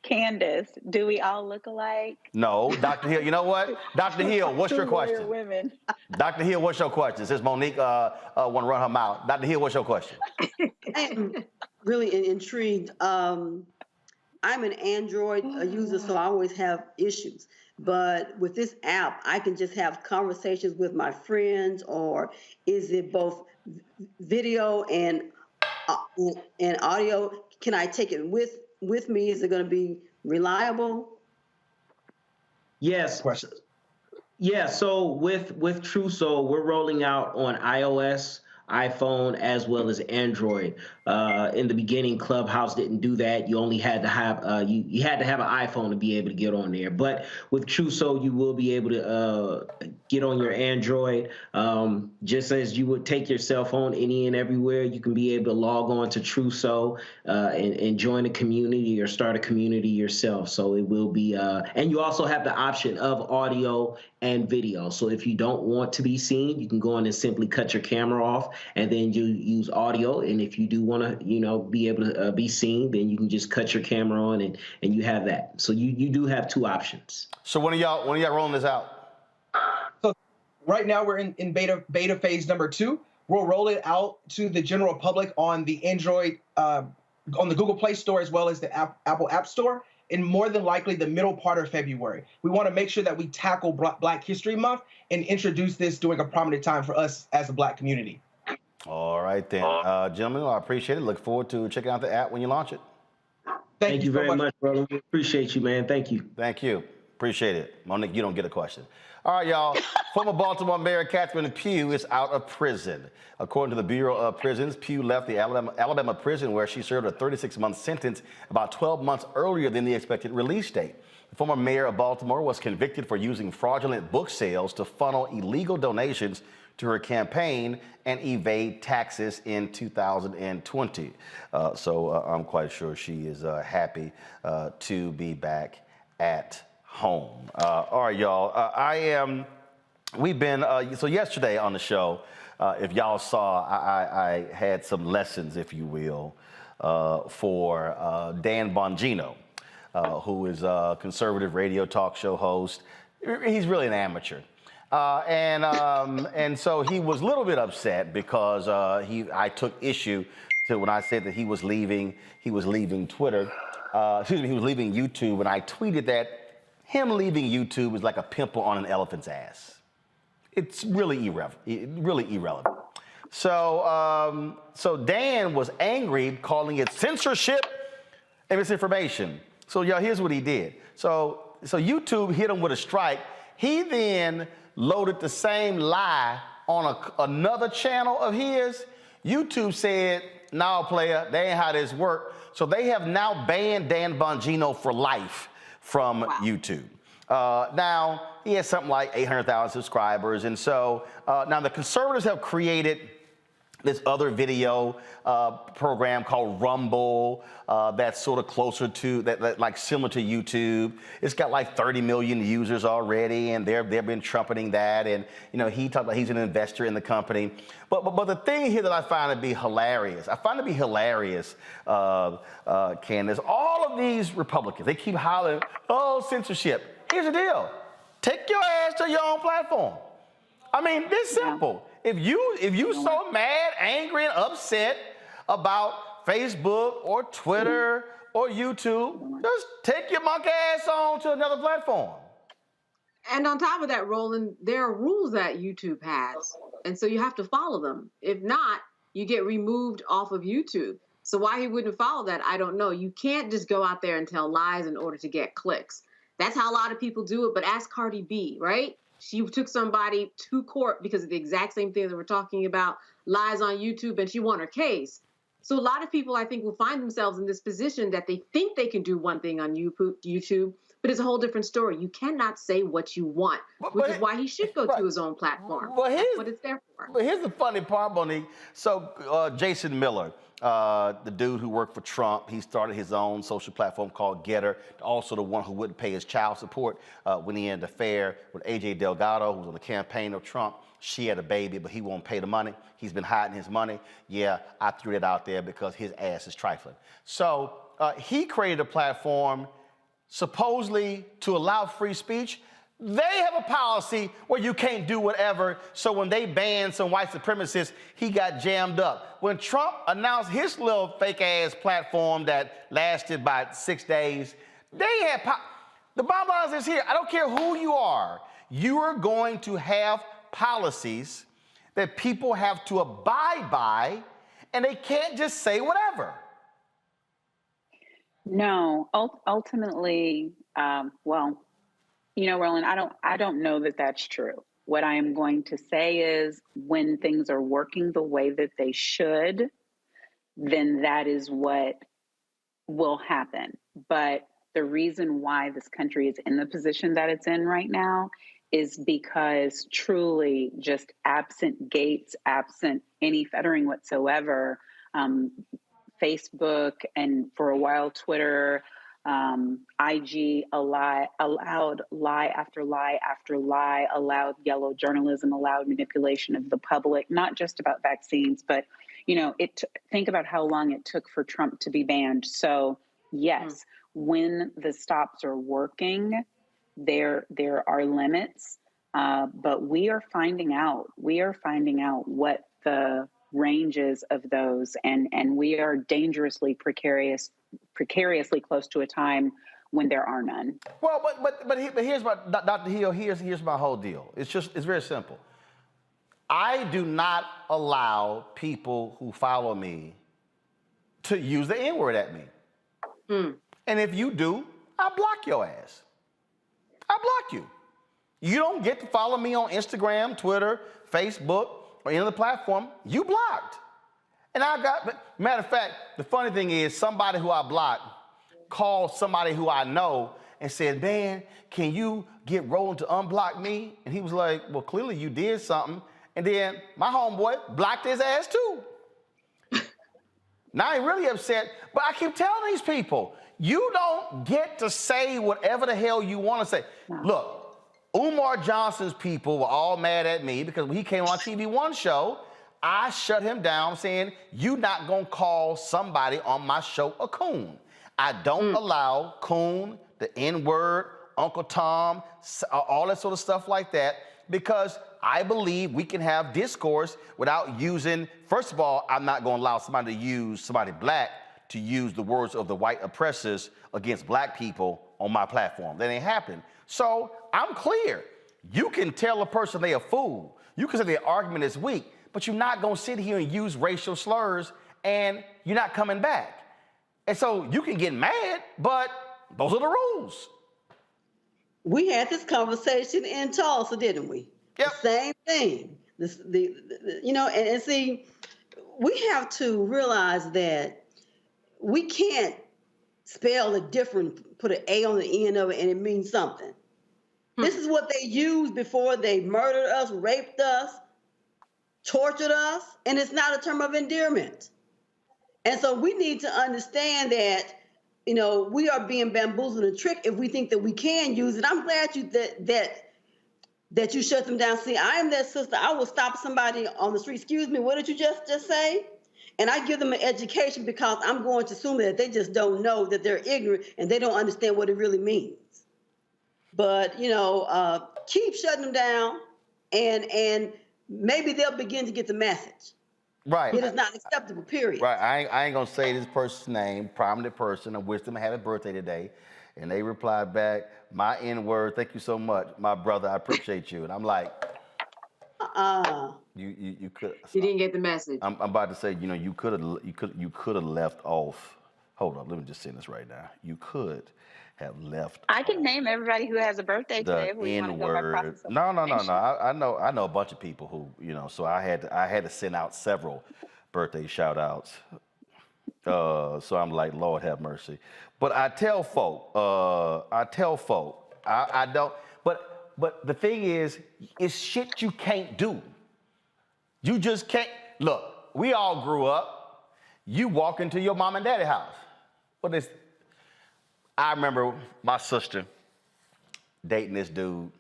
Candace, do we all look alike? No, Dr. Hill. You know what, Dr. Hill, what's your question? Women. Dr. Hill, what's your question? Since Monique want to run her mouth, Dr. Hill, what's your question? I'm really intrigued. I'm an Android user, so I always have issues. But with this app, I can just have conversations with my friends, or is it both video and audio? Can I take it with me? Is it going to be reliable? Yes. Yeah, so with Truso, we're rolling out on iOS, iPhone, as well as Android. In the beginning, Clubhouse didn't do that. You only had to have you had to have an iPhone to be able to get on there. But with Truso, you will be able to get on your Android. Just as you would take your cell phone any and everywhere, you can be able to log on to Truso and join a community or start a community yourself. So it will be, and you also have the option of audio and video. So if you don't want to be seen, you can go in and simply cut your camera off, and then you use audio. And if you do want to, be able to be seen, then you can just cut your camera on and you have that. So you do have two options. So when are y'all rolling this out? So right now we're in beta phase number 2. We'll roll it out to the general public on the Android, on the Google Play Store, as well as the Apple App Store, in more than likely the middle part of February. We want to make sure that we tackle Black History Month and introduce this during a prominent time for us as a Black community. All right then, gentlemen, I appreciate it. Look forward to checking out the app when you launch it. Thank you very much, brother. We appreciate you, man. Thank you. Thank you. Appreciate it. Monique, you don't get a question. All right, y'all. Former Baltimore Mayor Catherine Pugh is out of prison. According to the Bureau of Prisons, Pugh left the Alabama prison where she served a 36-month sentence about 12 months earlier than the expected release date. The former mayor of Baltimore was convicted for using fraudulent book sales to funnel illegal donations to her campaign and evade taxes in 2020. So I'm quite sure she is happy to be back at home. All right, y'all. We've been, so yesterday on the show, if y'all saw, I had some lessons, if you will, for Dan Bongino, who is a conservative radio talk show host. He's really an amateur. And so he was a little bit upset because I took issue to when I said that he was leaving Twitter. He was leaving YouTube, and I tweeted that him leaving YouTube is like a pimple on an elephant's ass. It's really irrelevant. So, so Dan was angry, calling it censorship and misinformation. So, y'all, here's what he did. So YouTube hit him with a strike. He then loaded the same lie on another channel of his. YouTube said, "No, player, that ain't how this works." So they have now banned Dan Bongino for life from YouTube. Now, he has something like 800,000 subscribers. And so now the conservatives have created this other video program called Rumble that's sort of closer to, that like similar to YouTube. It's got like 30 million users already, and they've been trumpeting that. And, he talked about he's an investor in the company. But the thing here that I find to be hilarious, Candace, all of these Republicans, they keep hollering, "Oh, censorship." Here's the deal. Take your ass to your own platform. I mean, this simple. If you so mad, angry, and upset about Facebook or Twitter or YouTube, just take your monkey ass on to another platform. And on top of that, Roland, there are rules that YouTube has, and so you have to follow them. If not, you get removed off of YouTube. So why he wouldn't follow that, I don't know. You can't just go out there and tell lies in order to get clicks. That's how a lot of people do it. But ask Cardi B, right? She took somebody to court because of the exact same thing that we're talking about, lies on YouTube, and she won her case. So a lot of people, I think, will find themselves in this position that they think they can do one thing on YouTube, but it's a whole different story. You cannot say what you want, which is why he should go to his own platform. That's what it's there for. But here's the funny part, Monique. So Jason Miller, the dude who worked for Trump, he started his own social platform called Getter, also the one who wouldn't pay his child support when he had an affair with AJ Delgado, who was on the campaign of Trump. She had a baby, but he won't pay the money. He's been hiding his money. Yeah, I threw that out there because his ass is trifling. So he created a platform supposedly to allow free speech. They have a policy where you can't do whatever. So when they banned some white supremacists, he got jammed up. When Trump announced his little fake ass platform that lasted about 6 days, they had the bottom line is here. I don't care who you are. You are going to have policies that people have to abide by, and they can't just say whatever. No, ultimately, well, Roland, I don't know that that's true. What I am going to say is when things are working the way that they should, then that is what will happen. But the reason why this country is in the position that it's in right now is because truly just absent gates, absent any fettering whatsoever, Facebook and for a while Twitter, IG allowed lie after lie after lie, allowed yellow journalism, allowed manipulation of the public, not just about vaccines, but think about how long it took for Trump to be banned. So yes, when the stops are working, there are limits, but we are finding out what the ranges of those, and we are dangerously precariously close to a time when there are none. Well, but here's my, Dr. Hill, here's my whole deal. It's very simple. I do not allow people who follow me to use the N-word at me. And if you do, I'll block your ass. I'll block you. You don't get to follow me on Instagram, Twitter, Facebook, or any other platform. You blocked. And matter of fact, the funny thing is somebody who I blocked called somebody who I know and said, man, can you get Roland to unblock me? And he was like, well, clearly you did something. And then my homeboy blocked his ass too. Now I'm really upset, but I keep telling these people, you don't get to say whatever the hell you want to say. Look, Umar Johnson's people were all mad at me because when he came on TV One show, I shut him down saying, you not gonna call somebody on my show a coon. I don't allow coon, the N-word, Uncle Tom, all that sort of stuff like that, because I believe we can have discourse without using, first of all, I'm not gonna allow somebody black to use the words of the white oppressors against black people on my platform. That ain't happening. So I'm clear. You can tell a person they a fool. You can say their argument is weak, but you're not gonna sit here and use racial slurs and you're not coming back. And so you can get mad, but those are the rules. We had this conversation in Tulsa, didn't we? Yep. The same thing. And see, we have to realize that we can't spell it different, put an A on the end of it, and it means something. This is what they used before they murdered us, raped us, tortured us, and it's not a term of endearment. And so we need to understand that, we are being bamboozled and tricked if we think that we can use it. I'm glad that you shut them down. See, I am that sister. I will stop somebody on the street. Excuse me, what did you just say? And I give them an education because I'm going to assume that they just don't know, that they're ignorant and they don't understand what it really means. But, keep shutting them down and maybe they'll begin to get the message. Right. It is not acceptable, period. Right. I ain't gonna say this person's name, prominent person. I wish them a happy birthday today. And they replied back, my N-word, thank you so much, my brother, I appreciate you. And I'm like, you could. You didn't get the message. I'm about to say, you could have left off. Hold on, let me just say this right now. You could have left. I can name everybody who has a birthday today if we want to go by process of elimination. No. I know a bunch of people who, so I had to send out several birthday shout outs. So I'm like, Lord have mercy. But I tell folk, I don't, but the thing is, it's shit you can't do. You just can't. Look, we all grew up. You walk into your mom and daddy house. I remember my sister dating this dude,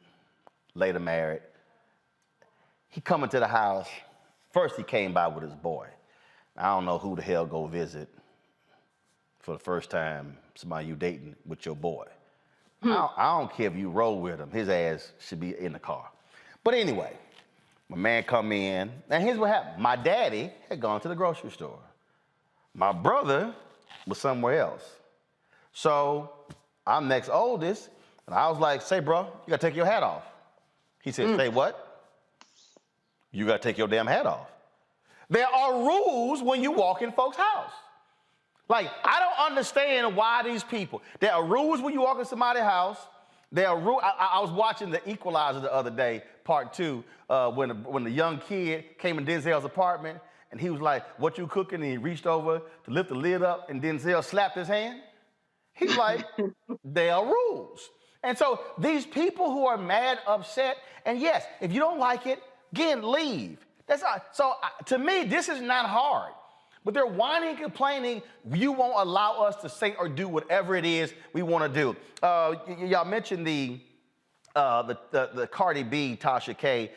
later married. He coming to the house. First he came by with his boy. I don't know who the hell go visit for the first time somebody you dating with your boy. I don't care if you roll with him. His ass should be in the car. But anyway, my man come in, and here's what happened. My daddy had gone to the grocery store. My brother was somewhere else. So I'm next oldest, and I was like, say, bro, you gotta take your hat off. He said, say what? You gotta take your damn hat off. There are rules when you walk in folks' house. Like, I don't understand why these people, there are rules when you walk in somebody's house. There are rules. I was watching The Equalizer the other day, part 2, when the young kid came in Denzel's apartment, and he was like, what you cooking? And he reached over to lift the lid up, and Denzel slapped his hand. He's like, there are rules. And so these people who are mad, upset, and yes, if you don't like it, again, leave. That's not, so to me, this is not hard. But they're whining and complaining, you won't allow us to say or do whatever it is we want to do. Y'all mentioned the Cardi B, Tasha K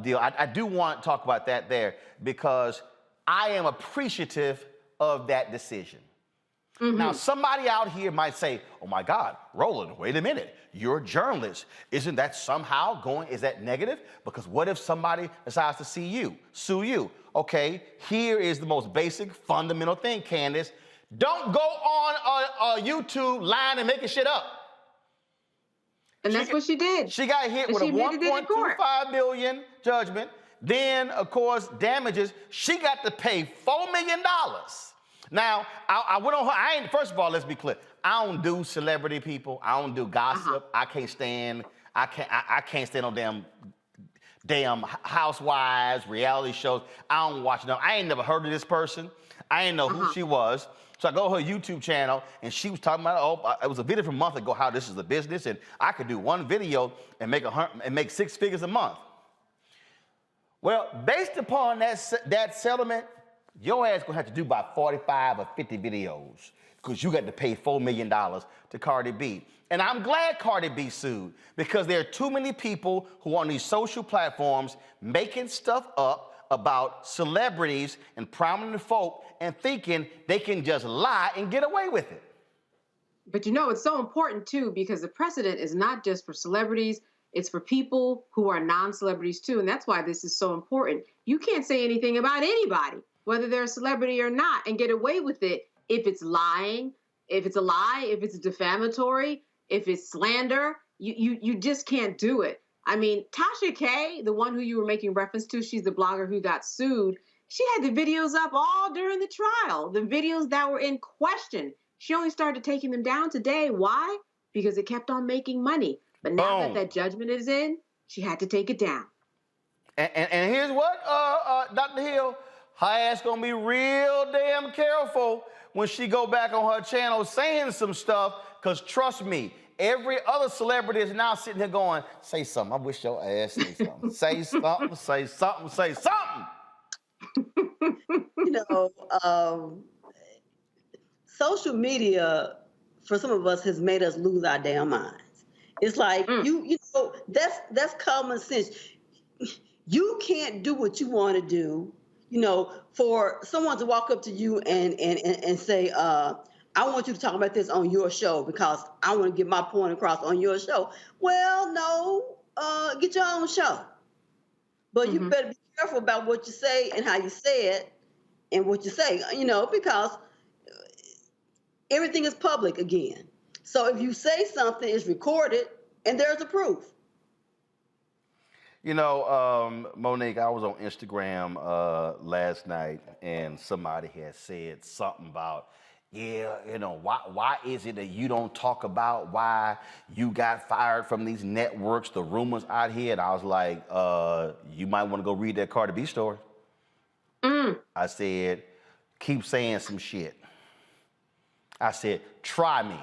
deal. I do want to talk about that there because I am appreciative of that decision. Now, somebody out here might say, oh my God, Roland, wait a minute. You're a journalist. Isn't that somehow is that negative? Because what if somebody decides to sue you? Okay, here is the most basic, fundamental thing, Candace. Don't go on YouTube lying and making shit up. And that's what she did. She got hit with a $1.25 million judgment. Then, of course, damages. She got to pay $4 million. Now, I went on her. First of all, let's be clear. I don't do celebrity people. I don't do gossip. I can't stand on damn housewives, reality shows. I don't watch them. I ain't never heard of this person. I ain't know who she was. So I go to her YouTube channel, and she was talking about, it was a video from a month ago, how this is a business, and I could do one video and make 6 figures a month. Well, based upon that settlement, your ass gonna have to do about 45 or 50 videos because you got to pay $4 million to Cardi B. And I'm glad Cardi B sued because there are too many people who are on these social platforms making stuff up about celebrities and prominent folk and thinking they can just lie and get away with it. But you know, it's so important too because the precedent is not just for celebrities, it's for people who are non-celebrities too. And that's why this is so important. You can't say anything about anybody, whether they're a celebrity or not, and get away with it if it's lying, if it's a lie, if it's defamatory, if it's slander. You just can't do it. I mean, Tasha K, the one who you were making reference to, she's the blogger who got sued. She had the videos up all during the trial, the videos that were in question. She only started taking them down today. Why? Because it kept on making money. But now that judgment is in, she had to take it down. And here's what, Dr. Hill, her ass gonna be real damn careful when she go back on her channel saying some stuff, because trust me, every other celebrity is now sitting here going, say something. I wish your ass say something. Say something, say something, say something. You know, social media, for some of us, has made us lose our damn minds. It's like, you know, that's common sense. You can't do what you want to do. You know, for someone to walk up to you and say, I want you to talk about this on your show because I want to get my point across on your show. Well, no, get your own show. But you better be careful about what you say and how you say it and what you say, you know, because everything is public again. So if you say something, it's recorded and there's a proof. You know, Monique, I was on Instagram last night and somebody had said something about, yeah, you know, why is it that you don't talk about why you got fired from these networks, the rumors out here? And I was like, you might want to go read that Cardi B story. I said, keep saying some shit. I said, try me.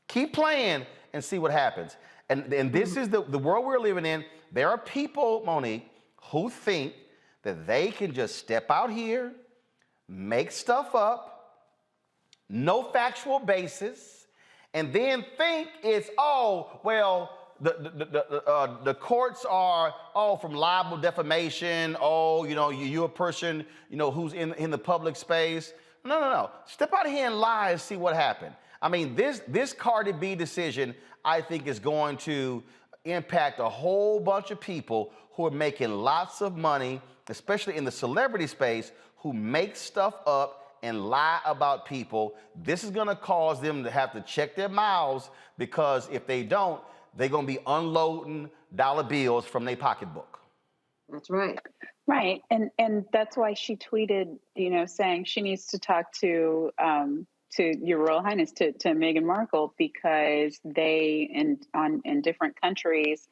Keep playing and see what happens. And this is the world we're living in. There are people, Monique, who think that they can just step out here, make stuff up, no factual basis, and then think it's, oh, well, the courts are, oh, from libel, defamation, oh, you know, you're a person, you know, who's in the public space. No. Step out here and lie and see what happened. I mean, this Cardi B decision, I think, is going to impact a whole bunch of people who are making lots of money, especially in the celebrity space, who make stuff up and lie about people. This is gonna cause them to have to check their mouths because if they don't, they're gonna be unloading dollar bills from their pocketbook. That's right. Right, and that's why she tweeted, you know, saying she needs to talk to Your Royal Highness, to Meghan Markle, because they in different countries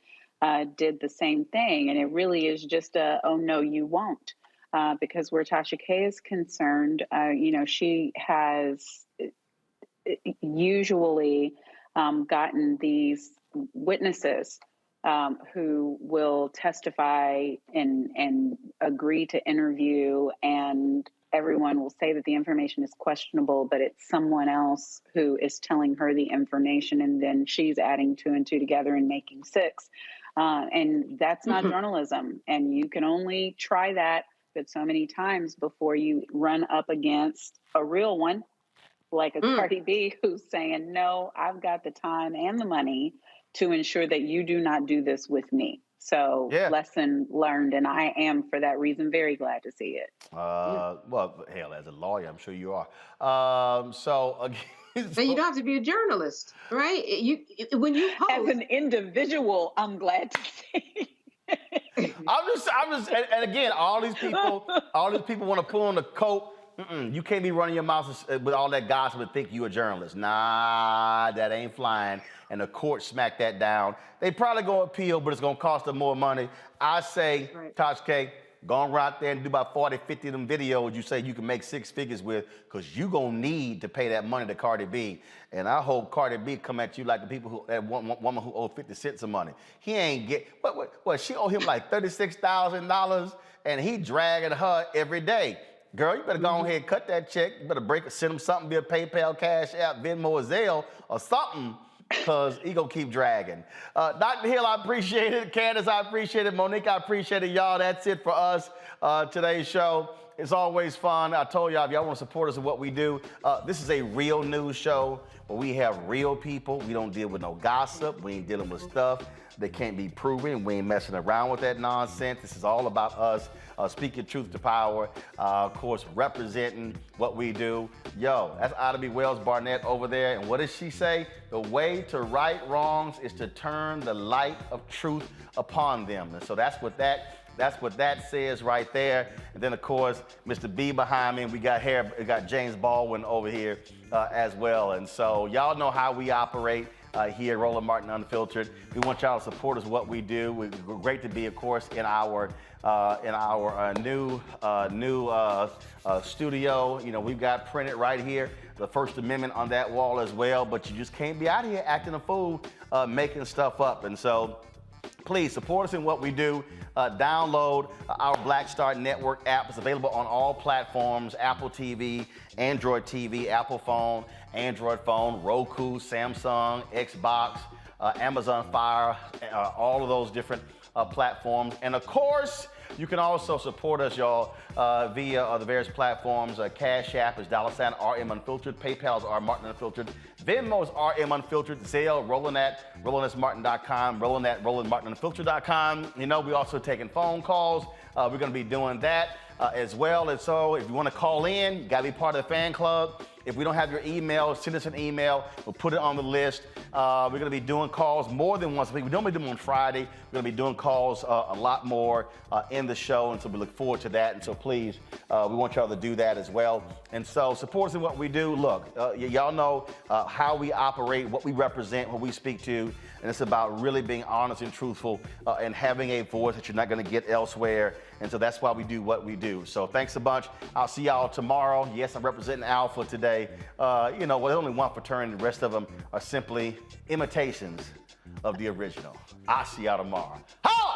did the same thing, and it really is just oh no, you won't, because where Tasha K is concerned, you know, she has usually gotten these witnesses who will testify and agree to interview, and everyone will say that the information is questionable, but it's someone else who is telling her the information, and then she's adding 2 and 2 together and making 6. And that's not journalism. And you can only try that so many times before you run up against a real one, like a Cardi B, who's saying, no, I've got the time and the money to ensure that you do not do this with me. So lesson learned, and I am, for that reason, very glad to see it. Well, hell, as a lawyer, I'm sure you are. So again, and you don't have to be a journalist, right? When you post, as an individual, I'm glad to see. I'm just, and again, all these people want to pull on the coat. You can't be running your mouth with all that gossip and think you a journalist. Nah, that ain't flying. And the court smacked that down. They probably go appeal, but it's gonna cost them more money. I say, Tosh K, go on right out there and do about 40, 50 of them videos you say you can make 6 figures with, because you gonna need to pay that money to Cardi B. And I hope Cardi B come at you like the people that woman who owed 50 cents of money. He ain't get, what she owe him like $36,000, and he dragging her every day. Girl, you better go ahead and cut that check. You better send him something via PayPal, Cash App, Venmo, or Zelle, or something, because he gonna keep dragging. Dr. Hill, I appreciate it. Candace, I appreciate it. Monique, I appreciate it. Y'all, that's it for us. Today's show. It's always fun. I told y'all, if y'all want to support us in what we do, this is a real news show where we have real people. We don't deal with no gossip. We ain't dealing with stuff that can't be proven. We ain't messing around with that nonsense. This is all about us speaking truth to power, of course, representing what we do. Yo, that's Ida B. Wells Barnett over there. And what does she say? The way to right wrongs is to turn the light of truth upon them. And so that's what that says right there. And then, of course, Mr. B behind me, and we got James Baldwin over here as well. And so y'all know how we operate here at Roland Martin Unfiltered. We want y'all to support us what we do. We're great to be, of course, in our new studio. You know, we've got printed right here the First Amendment on that wall as well. But you just can't be out here acting a fool, making stuff up. And so please support us in what we do. Download our Black Star Network app. It's available on all platforms: Apple TV, Android TV, Apple phone, Android phone, Roku, Samsung, Xbox, Amazon Fire, all of those different platforms. And of course, you can also support us, y'all, via the various platforms. Cash App is $RM Unfiltered. PayPal is R Martin Unfiltered. Venmo is RM Unfiltered. Zelle, Roland at RolandSMartin.com. Roland at RolandMartinUnfiltered.com. You know, we're also taking phone calls. We're going to be doing that as well. And so if you want to call in, you got to be part of the fan club. If we don't have your email, send us an email. We'll put it on the list. We're going to be doing calls more than once a week. We normally do them on Friday. We're going to be doing calls a lot more in the show, and so we look forward to that. And so please, we want y'all to do that as well. And so support us in what we do. Look, y'all know how we operate, what we represent, what we speak to, and it's about really being honest and truthful and having a voice that you're not going to get elsewhere. And so that's why we do what we do. So thanks a bunch. I'll see y'all tomorrow. Yes, I'm representing Alpha today. You know, well, only one fraternity. The rest of them are simply imitations of the original. I'll see y'all tomorrow. Ho!